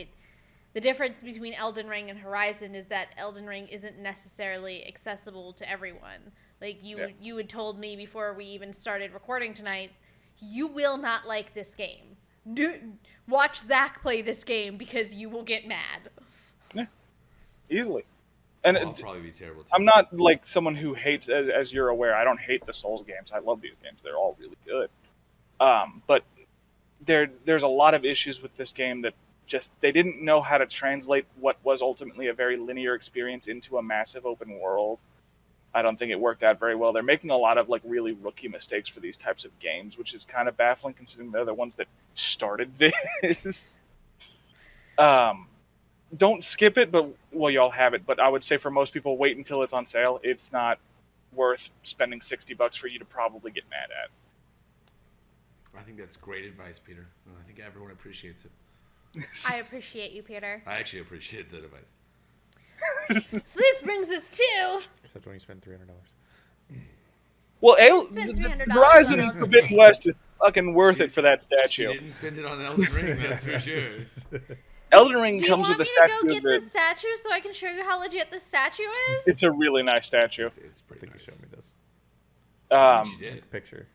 S1: the difference between Elden Ring and Horizon is that Elden Ring isn't necessarily accessible to everyone. Like you had told me before we even started recording tonight, you will not like this game. Watch Zach play this game because you will get mad.
S3: Yeah, easly. And
S2: I'll probably be terrible too.
S3: I'm not like someone who hates, as you're aware, I don't hate the Souls games. I love these games. They're all really good. But there's a lot of issues with this game that just they didn't know how to translate what was ultimately a very linear experience into a massive open world. I don't think it worked out very well. They're making a lot of like really rookie mistakes for these types of games, which is kind of baffling considering they're the ones that started this. Don't skip it, but well, y'all have it. But I would say for most people, wait until it's on sale. It's not worth spending $60 for you to probably get mad at.
S2: I think that's great advice, Peter. And I think everyone appreciates it.
S1: I appreciate you, Peter.
S2: I actually appreciate that advice.
S1: So this brings us to
S4: Except when you spend $300.
S3: Well,
S1: spent $300
S3: Horizon
S1: on
S3: Forbidden West is fucking worth it for that
S2: She
S3: statue.
S2: didn't spend it on Elden Ring, that's for sure.
S3: Elden Ring
S1: Do you
S3: comes
S1: want
S3: with
S1: me
S3: a
S1: to go
S3: statue
S1: get
S3: that
S1: the statue so I can show you how legit the statue is?
S3: it's a really nice statue.
S2: It's
S4: I
S2: pretty
S4: think
S2: nice.
S4: you showed me this
S2: She did.
S4: picture.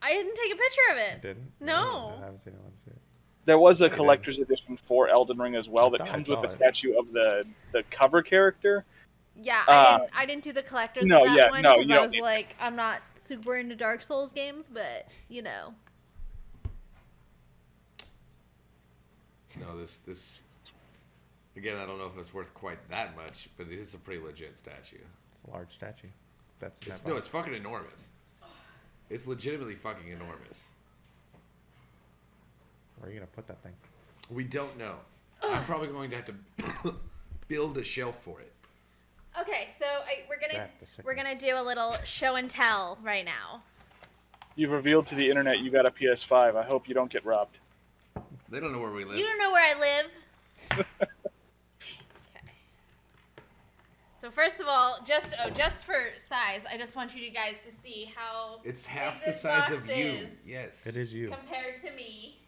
S1: I didn't take a picture of
S4: You
S1: it.
S4: didn't?
S1: No.
S4: I haven't seen it. Let me see it.
S3: There was a
S4: did.
S3: collector's edition for Elden Ring as well
S4: I
S3: that
S4: thought I
S3: comes with
S4: saw
S3: a
S4: it.
S3: statue of the cover character.
S1: Yeah, I didn't do the collectors
S3: no,
S1: of that
S3: yeah,
S1: one
S3: no,
S1: because
S3: you
S1: I
S3: don't
S1: was
S3: need
S1: like, I'm not super into Dark Souls games, but you know.
S2: No, this again, I don't know if it's worth quite that much, but it is a pretty legit statue.
S4: It's a large statue. That's
S2: No, it's fucking enormous. It's legitimately fucking enormous.
S4: Where are you gonna put that thing?
S2: We don't know. I'm probably going to have to build a shelf for it.
S1: Okay, so
S4: Zach, the
S1: we're gonna
S4: sickness.
S1: do a little show and tell right now.
S3: You've revealed to the internet you got a PS5. I hope you don't get robbed.
S2: They don't know where we live.
S1: You don't know where I live. Okay. So first of all, just for size, I just want you guys to see how
S2: It's half
S1: big
S2: the
S1: this
S2: size
S1: box
S2: of you.
S1: is
S2: Yes.
S4: It is you.
S1: compared to me,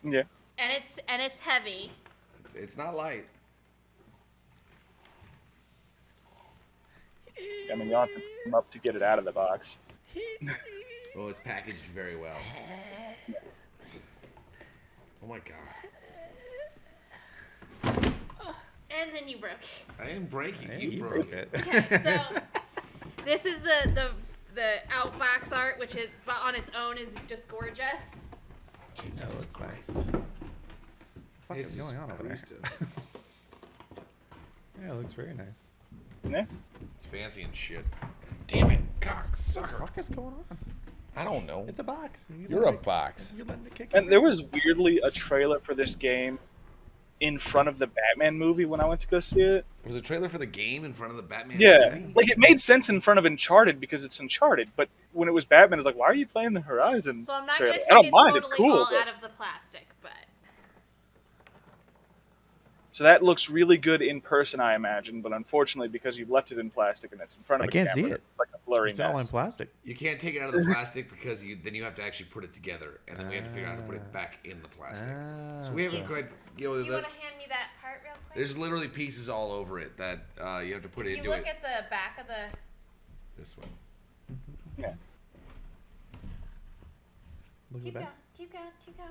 S3: Yeah.
S1: and it's heavy.
S2: It's not light.
S3: I mean, you'll have to come up to get it out of the box.
S2: Well, it's packaged very well. Oh my god.
S1: And then you broke.
S2: I am breaking.
S4: Hey,
S2: You broke it.
S1: Okay, so this is the outbox art, which is on its own is just gorgeous.
S4: That looks nice. What the fuck is
S2: Jesus
S4: going on over there?
S2: Christ.
S4: Yeah, it looks very nice.
S3: Yeah.
S2: It's fancy and shit. Damn it, cock
S4: What the
S2: sucker.
S4: fuck is going on?
S2: I don't know.
S4: It's a box.
S2: You're a box.
S4: You're letting it kick.
S3: And there was weirdly a trailer for this game in front of the Batman movie when I went to go see it.
S2: Was a trailer for the game in front of the Batman
S3: Yeah,
S2: movie?
S3: like it made sense in front of Uncharted because it's Uncharted, but when it was Batman, it's like, why are you playing the Horizon
S1: So I'm not
S3: trailer?
S1: going to
S3: I
S1: take
S3: don't
S1: it
S3: mind,
S1: totally
S3: it's cool.
S1: all
S3: But...
S1: out of the plastic, but
S3: So that looks really good in person, I imagine, but unfortunately, because you've left it in plastic and it's in front of
S4: I
S3: a
S4: can't
S3: camera,
S4: see it.
S3: it's like a blurry
S4: It's all in
S3: mess.
S4: plastic.
S2: You can't take it out of the plastic because then you have to actually put it together, and then we have to figure out how to put it back in the plastic. So we haven't quite.
S1: you want to hand me that part real quick?
S2: There's literally pieces all over it that you have to put
S1: If
S2: into
S1: you look
S2: it.
S1: at the back of the...
S2: This one.
S3: Yeah.
S4: Look at
S1: Keep
S4: the
S1: going,
S4: back.
S1: keep going, keep going.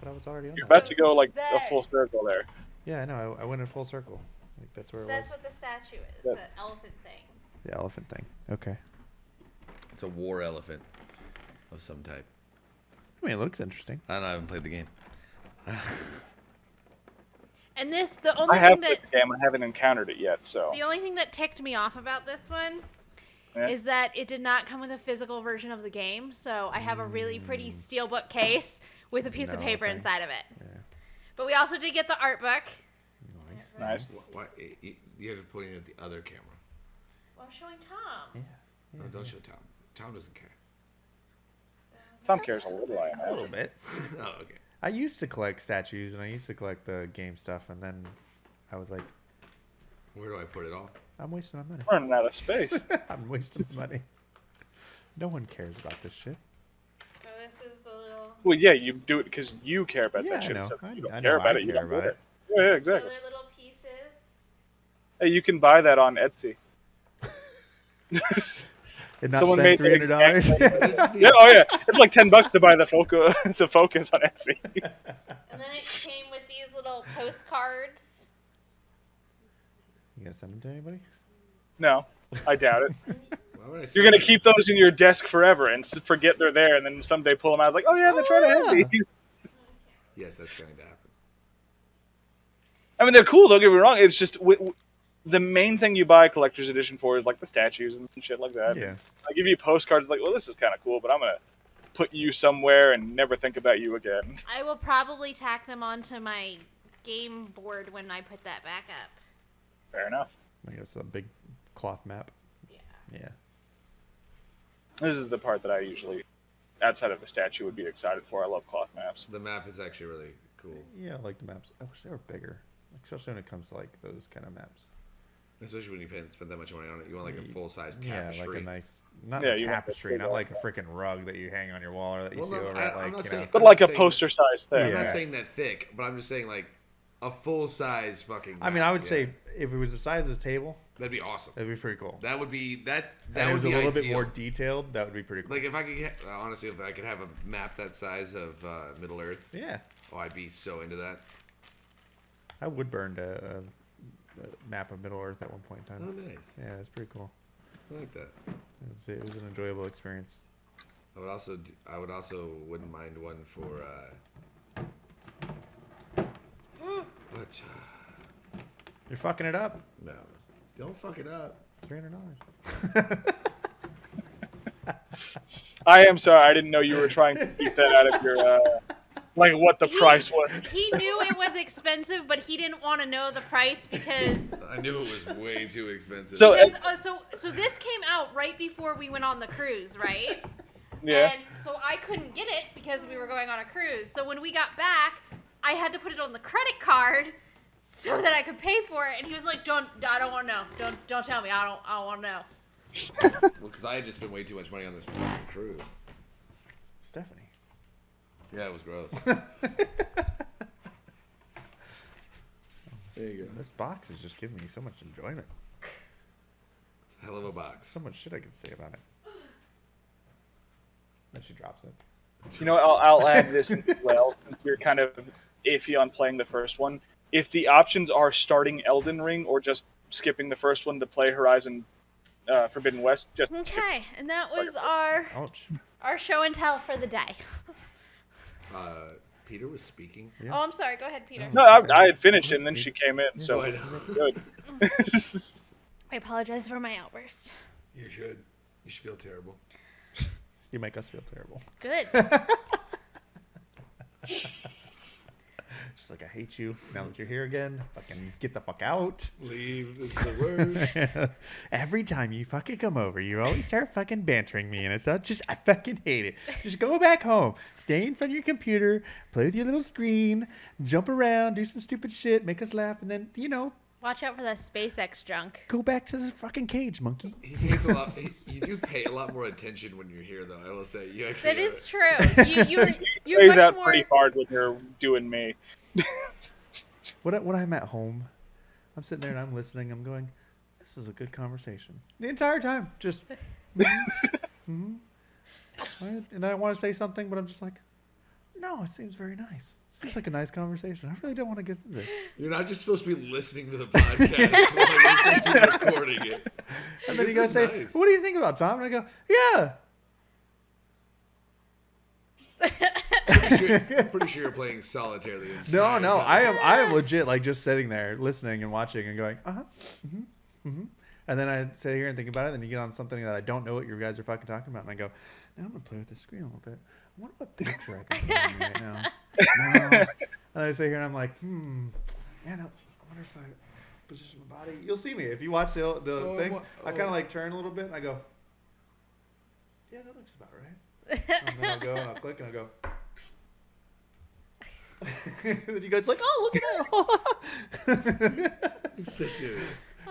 S4: But I was already on
S3: You're
S4: that.
S3: about to go like
S1: There.
S3: a full circle there.
S4: Yeah, I know. I went in full circle. Like that's where it
S1: That's
S4: was.
S1: what the statue is,
S3: Yep.
S1: the elephant thing.
S4: The elephant thing. Okay.
S2: It's a war elephant of some type.
S4: I mean, it looks interesting.
S2: I don't know. I haven't played the game.
S1: And this, the
S3: I
S1: only
S3: have
S1: thing that...
S3: played the game, I haven't encountered it yet, so.
S1: The only thing that ticked me off about this one
S3: Yeah.
S1: is that it did not come with a physical version of the game, so I have a really pretty steelbook case with a piece of
S4: No,
S1: paper
S4: thanks.
S1: inside of it.
S4: Yeah.
S1: But we also did get the art book.
S4: Nice.
S3: Nice.
S2: What, you have to put it at the other camera.
S1: Well, I'm showing Tom.
S4: Yeah.
S2: No, don't show Tom. Tom doesn't care.
S3: Tom cares a little, I
S4: A little
S3: imagine.
S4: bit.
S2: Oh, okay.
S4: I used to collect statues and I used to collect the game stuff, and then I was like,
S2: Where do I put it all?
S4: I'm wasting my money.
S3: Running out of space.
S4: I'm wasting my money. No one cares about this shit.
S1: So this is the little...
S3: Well, yeah, you do it because you care about
S4: Yeah,
S3: that
S4: I
S3: shit.
S4: know.
S3: So
S4: I
S3: you don't
S4: know
S3: care about
S4: I
S3: it. You
S4: care
S3: don't do
S4: about
S3: it. Yeah, yeah, exactly.
S1: Other little pieces.
S3: Hey, you can buy that on Etsy.
S4: And not
S3: Someone
S4: spend
S3: made that
S4: $300.
S2: This is the-
S3: Yeah, oh yeah, it's like $10 to buy the Focus on Etsy.
S1: And then it came with these little postcards.
S4: You gonna send them to anybody?
S3: No, I doubt it.
S2: Why would I say
S3: You're gonna
S2: that?
S3: keep those in your desk forever and forget they're there, and then someday pull them out. It's like, oh yeah, they're trying to have
S4: yeah.
S3: these.
S2: Yes, that's going to happen.
S3: I mean, they're cool. Don't get me wrong. It's just the main thing you buy a collector's edition for is like the statues and shit like that.
S4: Yeah.
S3: I give you postcards like, well, this is kind of cool, but I'm gonna put you somewhere and never think about you again.
S1: I will probably tack them onto my game board when I put that back up.
S3: Fair enough.
S4: I guess a big cloth map.
S1: Yeah.
S4: Yeah.
S3: This is the part that I usually, outside of the statue, would be excited for. I love cloth maps.
S2: The map is actually really cool,
S4: Yeah, I like the maps. I wish they were bigger, especially when it comes to like those kind of maps.
S2: especially when you spend that much money on it. You want like a full size
S4: Yeah,
S2: tapestry.
S4: like a nice, not
S3: Yeah,
S4: a
S3: you want the
S4: tapestry,
S3: big
S4: not like a
S3: stuff.
S4: freaking rug that you hang on your wall or that you
S2: Well,
S4: see
S2: no,
S4: over
S2: I-
S4: at
S2: I'm
S4: like,
S2: not
S4: you know.
S2: saying-
S3: But
S2: I'm
S3: like
S2: not
S3: a
S2: saying-
S3: poster-sized thing.
S2: I'm not
S4: Yeah.
S2: saying that thick, but I'm just saying like a full size fucking.
S4: I mean,
S2: map,
S4: I would
S2: yeah.
S4: say if it was the size of this table,
S2: that'd be awesome.
S4: that'd be pretty cool.
S2: That would be that.
S4: And
S2: That
S4: it
S2: would
S4: was a
S2: be
S4: little bit
S2: ideal.
S4: more detailed. That would be pretty cool.
S2: Like if I could get, honestly, if I could have a map that size of Middle Earth,
S4: Yeah,
S2: oh, I'd be so into that.
S4: I would burn a map of Middle Earth at one point in
S2: Oh,
S4: time.
S2: nice.
S4: Yeah, it's pretty cool.
S2: I like that.
S4: It was an enjoyable experience.
S2: I would also, wouldn't mind one for. What?
S4: You're fucking it up.
S2: No, don't fuck it up.
S4: It's $300.
S3: I am sorry. I didn't know you were trying to keep that out of your, like what the price was.
S1: He knew it was expensive, but he didn't want to know the price because...
S2: I knew it was way too expensive.
S3: So-
S1: So this came out right before we went on the cruise, right?
S3: Yeah.
S1: And so I couldn't get it because we were going on a cruise. So when we got back, I had to put it on the credit card so that I could pay for it. And he was like, I don't want to know. Don't tell me. I don't want to know.
S2: well, because I had just spent way too much money on this fucking cruise.
S4: Stephanie.
S2: Yeah, it was gross. There you go.
S4: This box is just giving me so much enjoyment.
S2: It's a hell of a box.
S4: So much shit I could say about it. Then she drops it.
S3: You know, I'll add this as well, since you're kind of iffy on playing the first one. If the options are starting Elden Ring or just skipping the first one to play Horizon Forbidden West, just skip.
S1: Okay, and that was
S4: Ouch.
S1: our show and tell for the day.
S2: Peter was speaking.
S4: Yeah.
S1: Oh, I'm sorry. Go ahead, Peter.
S3: No, I had finished it, and then she came in, so
S2: Go ahead.
S3: good.
S1: I apologize for my outburst.
S2: You should. You should feel terrible.
S4: You make us feel terrible.
S1: Good.
S4: Just like, I hate you. Now that you're here again, fucking get the fuck out.
S2: Leave is the word.
S4: Every time you fucking come over, you always start fucking bantering me, and it's not just, I fucking hate it. Just go back home. Stay in front of your computer, play with your little screen, jump around, do some stupid shit, make us laugh, and then,
S1: Watch out for that SpaceX junk.
S4: go back to the fucking cage, monkey.
S2: He pays a lot. You do pay a lot more attention when you're here, though. I will say. You actually.
S1: That is true. You're
S3: Plays
S1: much
S3: out
S1: more.
S3: pretty hard when you're doing me.
S4: When I'm at home, I'm sitting there and I'm listening. I'm going, this is a good conversation. The entire time. Just, and I want to say something, but I'm just like, no, it seems very nice. Seems like a nice conversation. I really don't want to get into this.
S2: You're not just supposed to be listening to the podcast while you're supposed to be recording it.
S4: And then you guys say,
S2: nice.
S4: what do you think about Tom? And I go, yeah.
S2: Pretty sure you're playing solitaire the entire
S4: No,
S2: time.
S4: I am legit like just sitting there listening and watching and going, and then I sit here and think about it. Then you get on something that I don't know what you guys are fucking talking about, and I go, now I'm gonna play with the screen a little bit. I wonder what picture I can put on right now. No. And I sit here and I'm like, man, I wonder if I position my body. You'll see me if you watch the things. I kind of like turn a little bit and I go, yeah, that looks about right. And then I'll go and I'll click and I'll go. And then you guys like, oh, look at that.
S2: Such an idiot.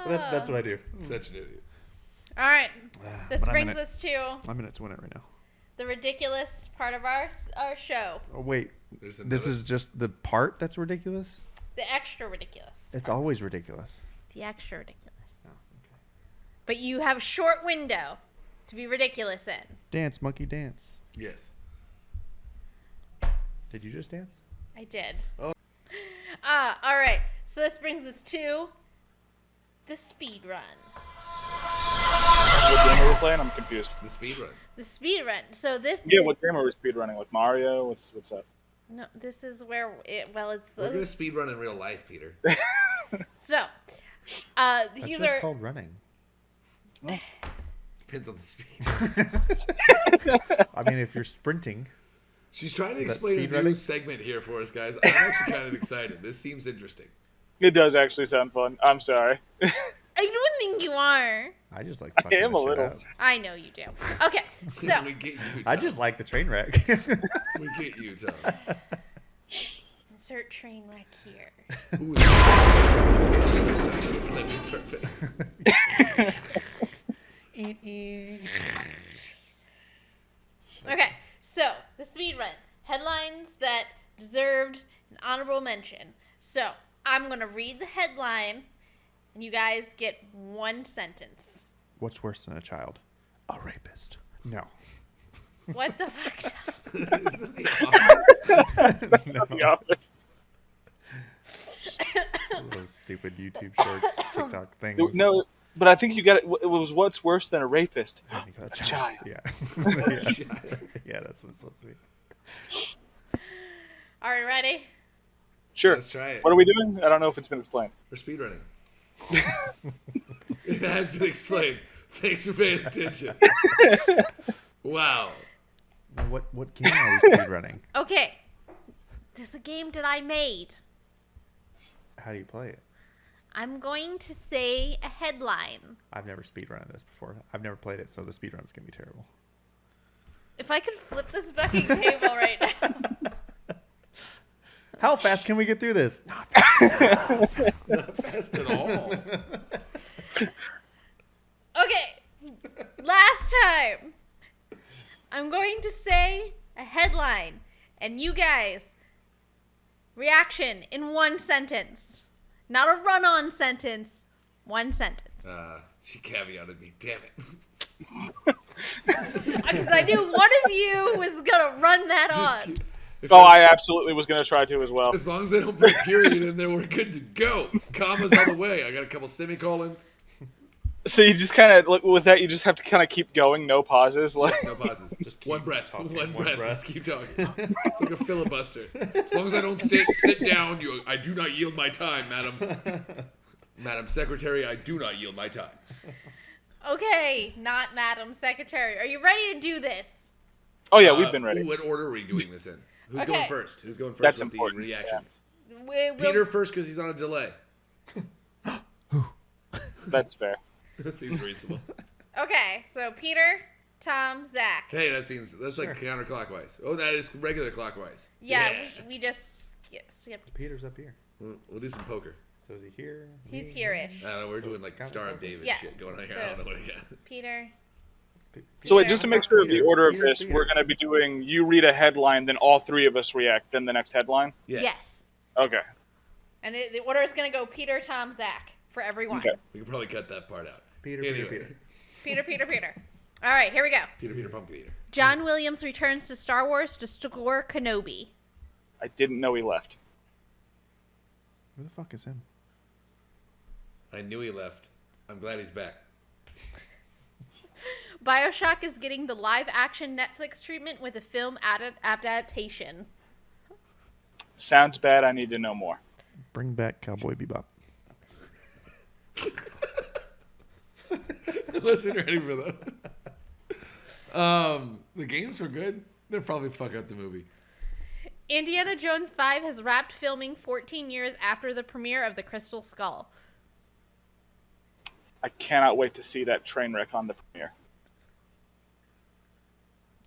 S4: That's what I do.
S2: Such an idiot.
S1: All right. This
S4: But I'm
S1: brings
S4: in it.
S1: us to
S4: I'm in it to win it right now.
S1: the ridiculous part of our show.
S4: Oh, wait.
S2: There's
S4: This
S2: another-
S4: is just the part that's ridiculous?
S1: The extra ridiculous.
S4: It's always ridiculous.
S1: The extra ridiculous.
S4: Oh, okay.
S1: But you have a short window to be ridiculous in.
S4: Dance, monkey, dance.
S2: Yes.
S4: Did you just dance?
S1: I did.
S2: Oh.
S1: All right. So this brings us to the speed run.
S3: What game are we playing? I'm confused.
S2: The speed run.
S1: The speed run. So this.
S3: Yeah, what game are we speed running? Like Mario? What's up?
S1: No, this is where it. Well, it's.
S2: We're gonna speed run in real life, Peter.
S1: So,
S4: That's
S1: these
S4: just
S1: are.
S4: called running.
S2: Depends on the speed.
S4: I mean, if you're sprinting.
S2: She's trying to
S4: Is that
S2: explain a
S4: speed
S2: new
S4: running?
S2: segment here for us, guys. I'm actually kind of excited. This seems interesting.
S3: It does actually sound fun. I'm sorry.
S1: I don't think you are.
S4: I just like
S3: I
S4: fucking
S3: am
S4: the
S3: a
S4: shit
S3: little.
S4: up.
S1: I know you do. Okay, so
S2: We get you,
S4: I
S2: Tom.
S4: just like the train wreck.
S2: We get you, Tom.
S1: insert train wreck here.
S2: Ooh, that'd be perfect.
S1: Okay, so the speed run headlines that deserved an honorable mention. So I'm gonna read the headline, and you guys get one sentence.
S4: What's worse than a child? A rapist. No.
S1: What the fuck?
S2: Isn't that the
S3: That's
S4: No.
S3: not the office.
S4: Those stupid YouTube shorts, TikTok things.
S3: No, but I think you got it. It was what's worse than a rapist?
S4: Oh my God,
S3: A child.
S4: Yeah.
S2: Child.
S4: Yeah, that's what it's supposed to be.
S1: All right, ready?
S3: Sure.
S2: Let's try it.
S3: What are we doing? I don't know if it's been explained.
S2: We're speed running. It has been explained. Thanks for paying attention. Wow.
S4: Now, what game are we speed running?
S1: Okay, this is a game that I made.
S4: How do you play it?
S1: I'm going to say a headline.
S4: I've never speed run this before. I've never played it, so the speed run's gonna be terrible.
S1: If I could flip this fucking table right now.
S4: How fast can we get through this?
S2: Not fast at all.
S1: Okay, last time. I'm going to say a headline, and you guys, reaction in one sentence. Not a run-on sentence, one sentence.
S2: She caveated me. Damn it.
S1: Because I knew one of you was going to run that on.
S2: If
S3: Oh, I absolutely was going to try to as well.
S2: As long as they don't put a period in there, we're good to go. Commas all the way. I got a couple semicolons.
S3: So you just kind of, with that, you just have to kind of keep going, no pauses. Like,
S2: No pauses. Just one breath.
S4: talking,
S2: One
S4: one
S2: breath.
S4: breath.
S2: Just keep talking. It's like a filibuster. As long as I don't sit down, I do not yield my time, madam. Madam Secretary, I do not yield my time.
S1: Okay, not Madam Secretary. Are you ready to do this?
S3: Oh yeah, we've been ready.
S2: What order are we doing this in? Who's
S1: Okay.
S2: going first? Who's going first
S3: That's
S2: with
S3: important,
S2: the reactions?
S1: We'll,
S2: Peter first because he's on a delay.
S3: That's fair.
S2: That seems reasonable.
S1: Okay, so Peter, Tom, Zach.
S2: Hey, that's like counterclockwise. Oh, that is regular clockwise.
S1: Yeah, we just skipped.
S4: Peter's up here.
S2: We'll do some poker.
S4: So is he here?
S1: He's here-ish.
S2: I don't know, we're doing like Star of David
S1: Yeah.
S2: shit going on here.
S1: So-
S2: I don't know what I got.
S1: Peter.
S3: So wait, just to make sure of the
S4: Peter.
S3: order of
S4: Peter,
S3: this,
S4: Peter.
S3: we're going to be doing, you read a headline, then all three of us react, then the next headline?
S1: Yes.
S3: Okay.
S1: And the order is going to go Peter, Tom, Zach for everyone.
S3: Okay.
S2: We can probably cut that part out.
S4: Peter,
S2: Anyway.
S4: Peter.
S1: Peter. All right, here we go.
S2: Peter, Pumpkin Eater.
S1: John Williams returns to Star Wars to score Kenobi.
S3: I didn't know he left.
S4: Who the fuck is him?
S2: I knew he left. I'm glad he's back.
S1: BioShock is getting the live-action Netflix treatment with a film adaptation.
S3: Sounds bad. I need to know more.
S4: Bring back Cowboy Bebop.
S2: I wasn't ready for that. The games were good. They'll probably fuck up the movie.
S1: Indiana Jones 5 has wrapped filming 14 years after the premiere of The Crystal Skull.
S3: I cannot wait to see that train wreck on the premiere.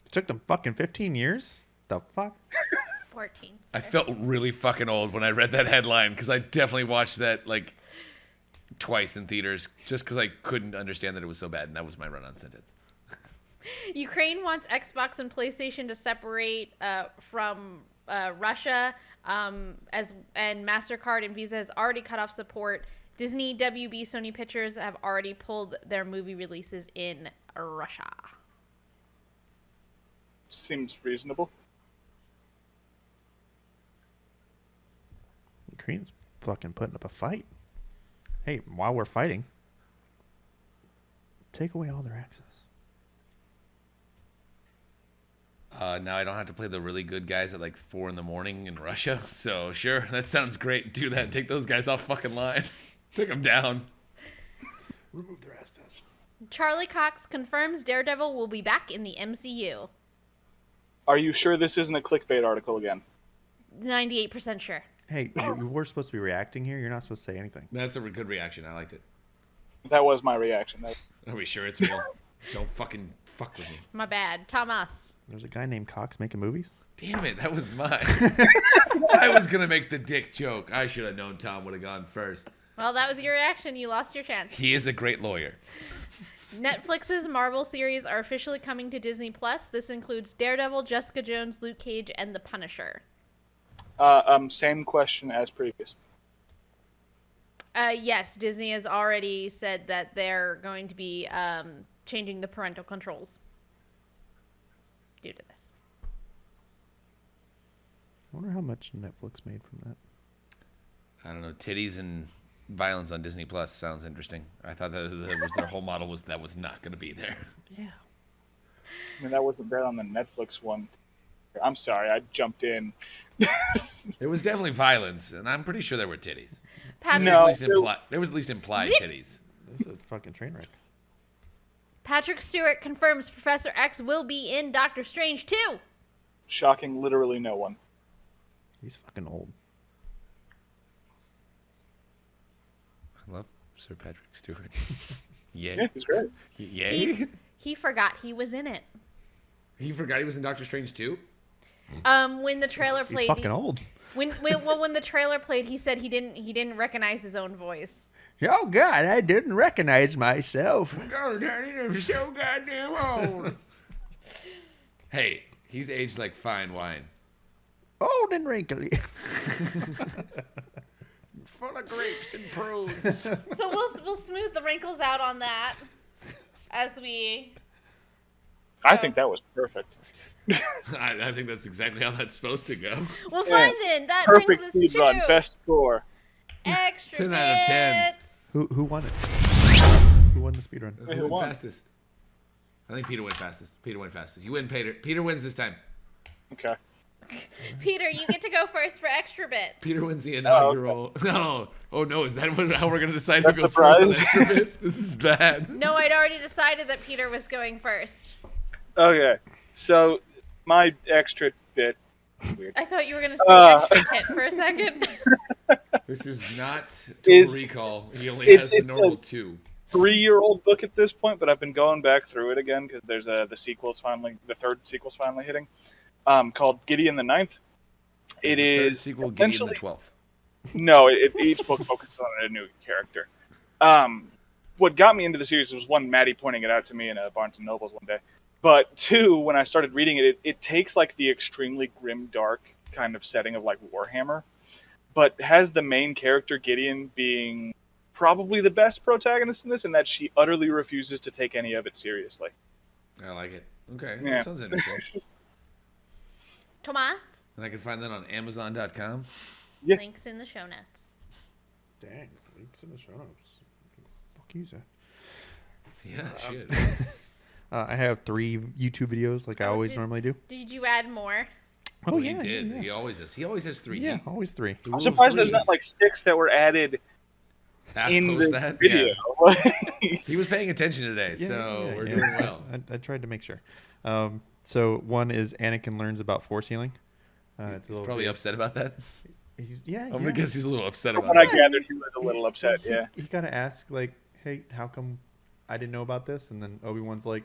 S4: It took them fucking 15 years? The fuck?
S1: 14.
S2: I
S1: sorry.
S2: felt really fucking old when I read that headline because I definitely watched that like twice in theaters just because I couldn't understand that it was so bad, and that was my run-on sentence.
S1: Ukraine wants Xbox and PlayStation to separate from Russia, and MasterCard and Visa has already cut off support. Disney, WB, Sony Pictures have already pulled their movie releases in Russia.
S3: Seems reasonable.
S4: Ukraine's fucking putting up a fight. Hey, while we're fighting, take away all their access.
S2: Now I don't have to play the really good guys at like 4 a.m. in Russia. So sure, that sounds great. Do that. Take those guys off fucking line. Take them down.
S4: Remove their access.
S1: Charlie Cox confirms Daredevil will be back in the MCU.
S3: Are you sure this isn't a clickbait article again?
S1: 98% sure.
S4: Hey, we're supposed to be reacting here. You're not supposed to say anything.
S2: That's a good reaction. I liked it.
S3: That was my reaction.
S2: Are we sure it's real? Don't fucking fuck with me.
S1: My bad. Thomas.
S4: There's a guy named Cox making movies.
S2: Damn it, that was mine. I was gonna make the dick joke. I should have known Tom would have gone first.
S1: Well, that was your reaction. You lost your chance.
S2: He is a great lawyer.
S1: Netflix's Marvel series are officially coming to Disney Plus. This includes Daredevil, Jessica Jones, Luke Cage, and The Punisher.
S3: Same question as previous.
S1: Yes, Disney has already said that they're going to be changing the parental controls due to this.
S4: I wonder how much Netflix made from that.
S2: I don't know. Titties and violence on Disney Plus sounds interesting. I thought that was their whole model was that was not going to be there.
S4: Yeah.
S3: I mean, that wasn't there on the Netflix one. I'm sorry, I jumped in.
S2: There was definitely violence, and I'm pretty sure there were titties.
S1: Patrick,
S3: No.
S2: There was at least implied
S1: Zip.
S2: titties.
S4: This is a fucking train wreck.
S1: Patrick Stewart confirms Professor X will be in Doctor Strange 2.
S3: Shocking literally no one.
S4: He's fucking old.
S2: I love Sir Patrick Stewart. Yay.
S3: Yeah, he's great.
S2: Yay.
S1: He forgot he was in it.
S2: He forgot he was in Doctor Strange too?
S1: When the trailer
S4: He's
S1: played,
S4: fucking old.
S1: when the trailer played, he said he didn't recognize his own voice.
S4: Oh God, I didn't recognize myself.
S2: Oh, Daddy, you're so goddamn old. Hey, he's aged like fine wine.
S4: Old and wrinkly.
S2: Full of grapes and prunes.
S1: So we'll smooth the wrinkles out on that as we.
S3: I think that was perfect.
S2: I think that's exactly how that's supposed to go.
S1: Well,
S3: Yeah.
S1: fine then. That
S3: Perfect
S1: brings us
S3: speed run,
S1: to
S3: best score.
S1: extra
S2: 10 out of 10.
S1: bits.
S4: Who won it? Who won the speedrun?
S3: Who
S2: Who
S3: won?
S2: went fastest? I think Peter went fastest. Peter went fastest. You win, Peter. Peter wins this time.
S3: Okay.
S1: Peter, you get to go first for extra bits.
S2: Peter wins the inaugural. No. Oh no, is that how we're gonna decide
S3: That's
S2: who goes
S3: the
S2: first on
S3: prize?
S2: extra bits? This is bad.
S1: No, I'd already decided that Peter was going first.
S3: Okay. So My extra bit. Weird.
S1: I thought you were gonna say extra hit for a second.
S2: This is not Total Recall. He only has the normal 2.
S3: 3-year-old book at this point, but I've been going back through it again because there's the third sequel's finally hitting, called Gideon the Ninth. It
S2: the
S3: is
S2: third sequel, Gideon the 12th.
S3: No, each book focuses on a new character. What got me into the series was, one, Maddie pointing it out to me in a Barnes & Noble's one day. But two, when I started reading it, it takes like the extremely grim, dark kind of setting of like Warhammer, but has the main character, Gideon, being probably the best protagonist in this, in that she utterly refuses to take any of it seriously.
S2: I like it. Okay,
S3: Yeah.
S2: that sounds interesting.
S1: Tomas,
S2: And I can find that on Amazon.com.
S3: Yeah.
S1: links in the show notes.
S4: Dang, links in the show notes. Fuck you, Zach.
S2: Yeah, shit.
S4: I have 3 YouTube videos like I always normally do.
S1: Did you add more?
S4: Oh,
S2: He
S4: yeah,
S2: did.
S4: yeah.
S2: He always has. He always has 3.
S4: Yeah, always 3.
S3: I'm surprised there's not like 6 that were added in the video.
S2: Yeah. He was paying attention today, we're doing well.
S4: I tried to make sure. So one is Anakin learns about force healing.
S2: He's probably upset about that.
S4: Yeah,
S2: I'm gonna guess he's a little upset
S3: From
S2: about
S3: what
S2: it.
S3: I gathered, he was a little upset. Yeah.
S4: He kind of asked like, "Hey, how come I didn't know about this?" And then Obi-Wan's like,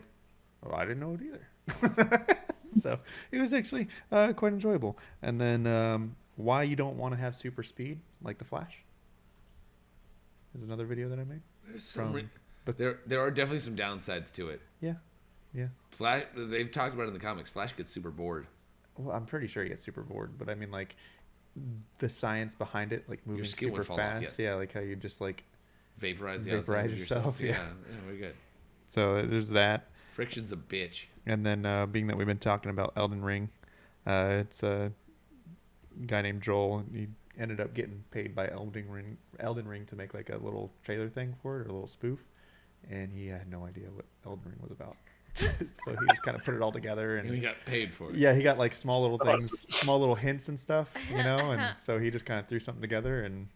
S4: "Oh, I didn't know it either." So it was actually quite enjoyable. And then why you don't want to have super speed like the Flash is another video that I made.
S2: There are definitely some downsides to it.
S4: Yeah.
S2: Flash. They've talked about it in the comics. Flash gets super bored.
S4: Well, I'm pretty sure he gets super bored, but I mean, like, the science behind it, like moving
S2: skin
S4: super
S2: would fall
S4: fast.
S2: off, yes.
S4: Yeah, like how you just like
S2: Vaporize the outside of
S4: yourself.
S2: Yeah, very good.
S4: So there's that.
S2: Friction's a bitch.
S4: And then being that we've been talking about Elden Ring, it's a guy named Joel. He ended up getting paid by Elden Ring to make like a little trailer thing for it, or a little spoof, and he had no idea what Elden Ring was about. So he just kind of put it all together, and
S2: he got paid for it.
S4: Yeah, he got like small little things, small little hints and stuff, and so he just kind of threw something together, and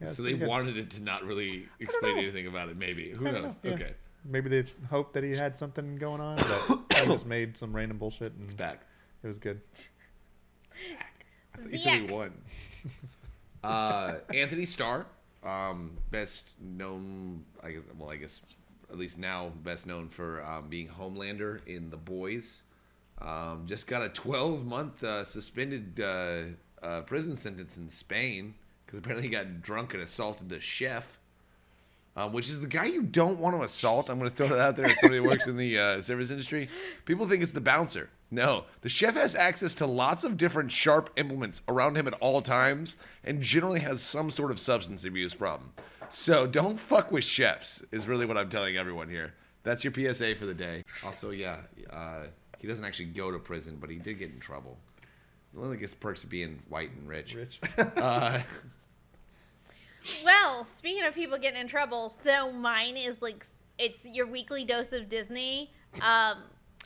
S2: so they wanted it to not really explain anything about it. Maybe, who knows?
S4: Yeah.
S2: Okay,
S4: maybe they hoped that he had something going on, but he just made some random bullshit, and
S2: it's back.
S4: It was good.
S2: I thought you said he won. Anthony Starr, best known, I guess at least now best known for being Homelander in The Boys. Just got a 12-month suspended prison sentence in Spain because apparently he got drunk and assaulted the chef, which is the guy you don't want to assault. I'm going to throw that out there as somebody who works in the service industry. People think it's the bouncer. No, the chef has access to lots of different sharp implements around him at all times and generally has some sort of substance abuse problem. So don't fuck with chefs is really what I'm telling everyone here. That's your PSA for the day. Also, yeah, he doesn't actually go to prison, but he did get in trouble. It's one of the perks of being white and rich.
S1: Well, speaking of people getting in trouble, so mine is like, it's your weekly dose of Disney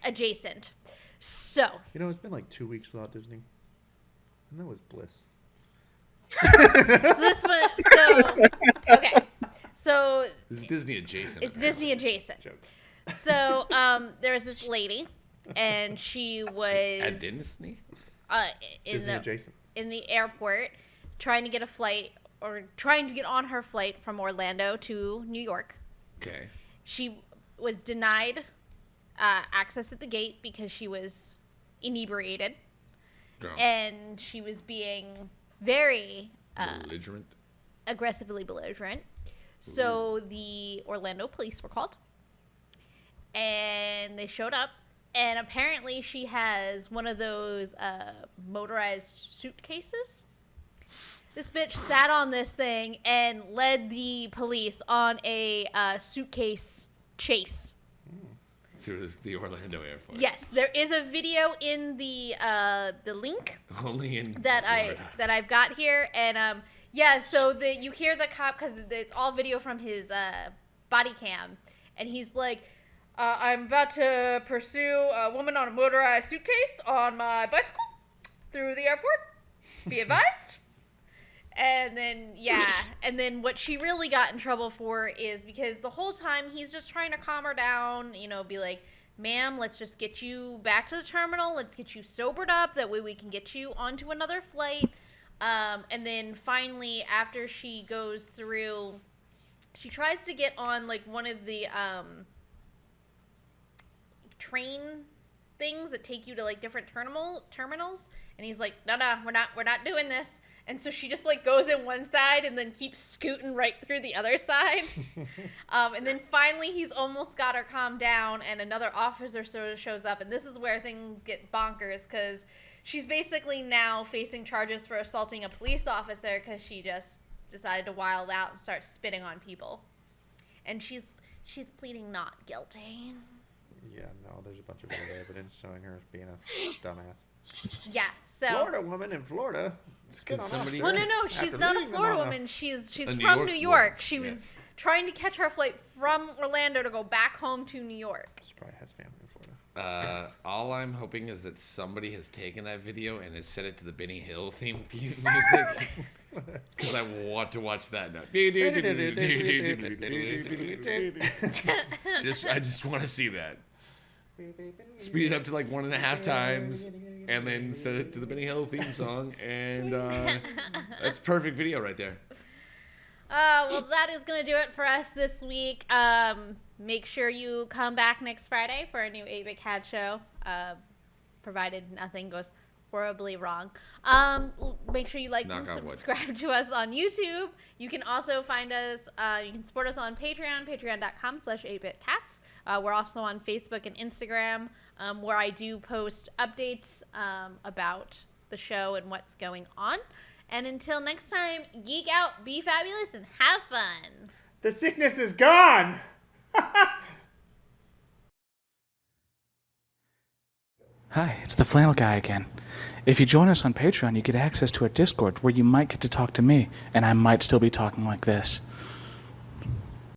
S1: adjacent. So.
S4: You know, it's been like 2 weeks without Disney. And that was bliss.
S1: So this one, okay. So.
S2: This is Disney adjacent.
S1: It's Disney adjacent. So, there was this lady, and she was.
S2: At Disney?
S4: Disney adjacent.
S1: In the airport, trying to get a flight, or trying to get on her flight from Orlando to New York.
S2: Okay.
S1: She was denied access at the gate because she was inebriated.
S2: Drunk.
S1: And she was being very
S2: belligerent.
S1: Aggressively belligerent. So the Orlando police were called. And they showed up. And apparently she has one of those motorized suitcases. This bitch sat on this thing and led the police on a suitcase chase.
S2: Through the Orlando airport.
S1: Yes, there is a video in the link.
S2: Only in
S1: that
S2: Florida.
S1: I've got here, and yeah. So you hear the cop because it's all video from his body cam, and he's like, "I'm about to pursue a woman on a motorized suitcase on my bicycle through the airport. Be advised." And then, yeah, and then what she really got in trouble for is because the whole time he's just trying to calm her down, you know, be like, ma'am, let's just get you back to the terminal. Let's get you sobered up. That way we can get you onto another flight. And then finally, after she goes through, she tries to get on like one of the train things that take you to like different terminals. And he's like, no, we're not doing this. And so she just like goes in one side and then keeps scooting right through the other side. And then finally he's almost got her calmed down, and another officer sort of shows up. And this is where things get bonkers, because she's basically now facing charges for assaulting a police officer because she just decided to wild out and start spitting on people. And she's pleading not guilty.
S4: Yeah, no, there's a bunch of other evidence showing her being a dumbass.
S1: Yeah, so
S4: Florida woman in Florida.
S2: Can somebody-
S1: well, no, she's
S4: After
S1: not a
S4: leaving
S1: Florida
S4: them on
S1: woman. She's
S2: a
S1: from New York.
S2: woman.
S1: She was
S2: Yes.
S1: trying to catch her flight from Orlando to go back home to New York.
S4: She probably has family in Florida.
S2: All I'm hoping is that somebody has taken that video and has set it to the Benny Hill theme music, because I want to watch that now. I just want to see that. Speed it up to like 1.5 times, and then set it to the Benny Hill theme song, and that's perfect video right there.
S1: Well, that is going to do it for us this week. Make sure you come back next Friday for a new 8-Bit Cat show, provided nothing goes horribly wrong. Make sure you like and
S2: Knock on wood.
S1: subscribe to us on YouTube. You can also find us, you can support us on Patreon, patreon.com/8bitcats. We're also on Facebook and Instagram, where I do post updates about the show and what's going on. And until next time, geek out, be fabulous, and have fun.
S4: The sickness is gone!
S3: Hi, it's the Flannel Guy again. If you join us on Patreon, you get access to our Discord where you might get to talk to me, and I might still be talking like this.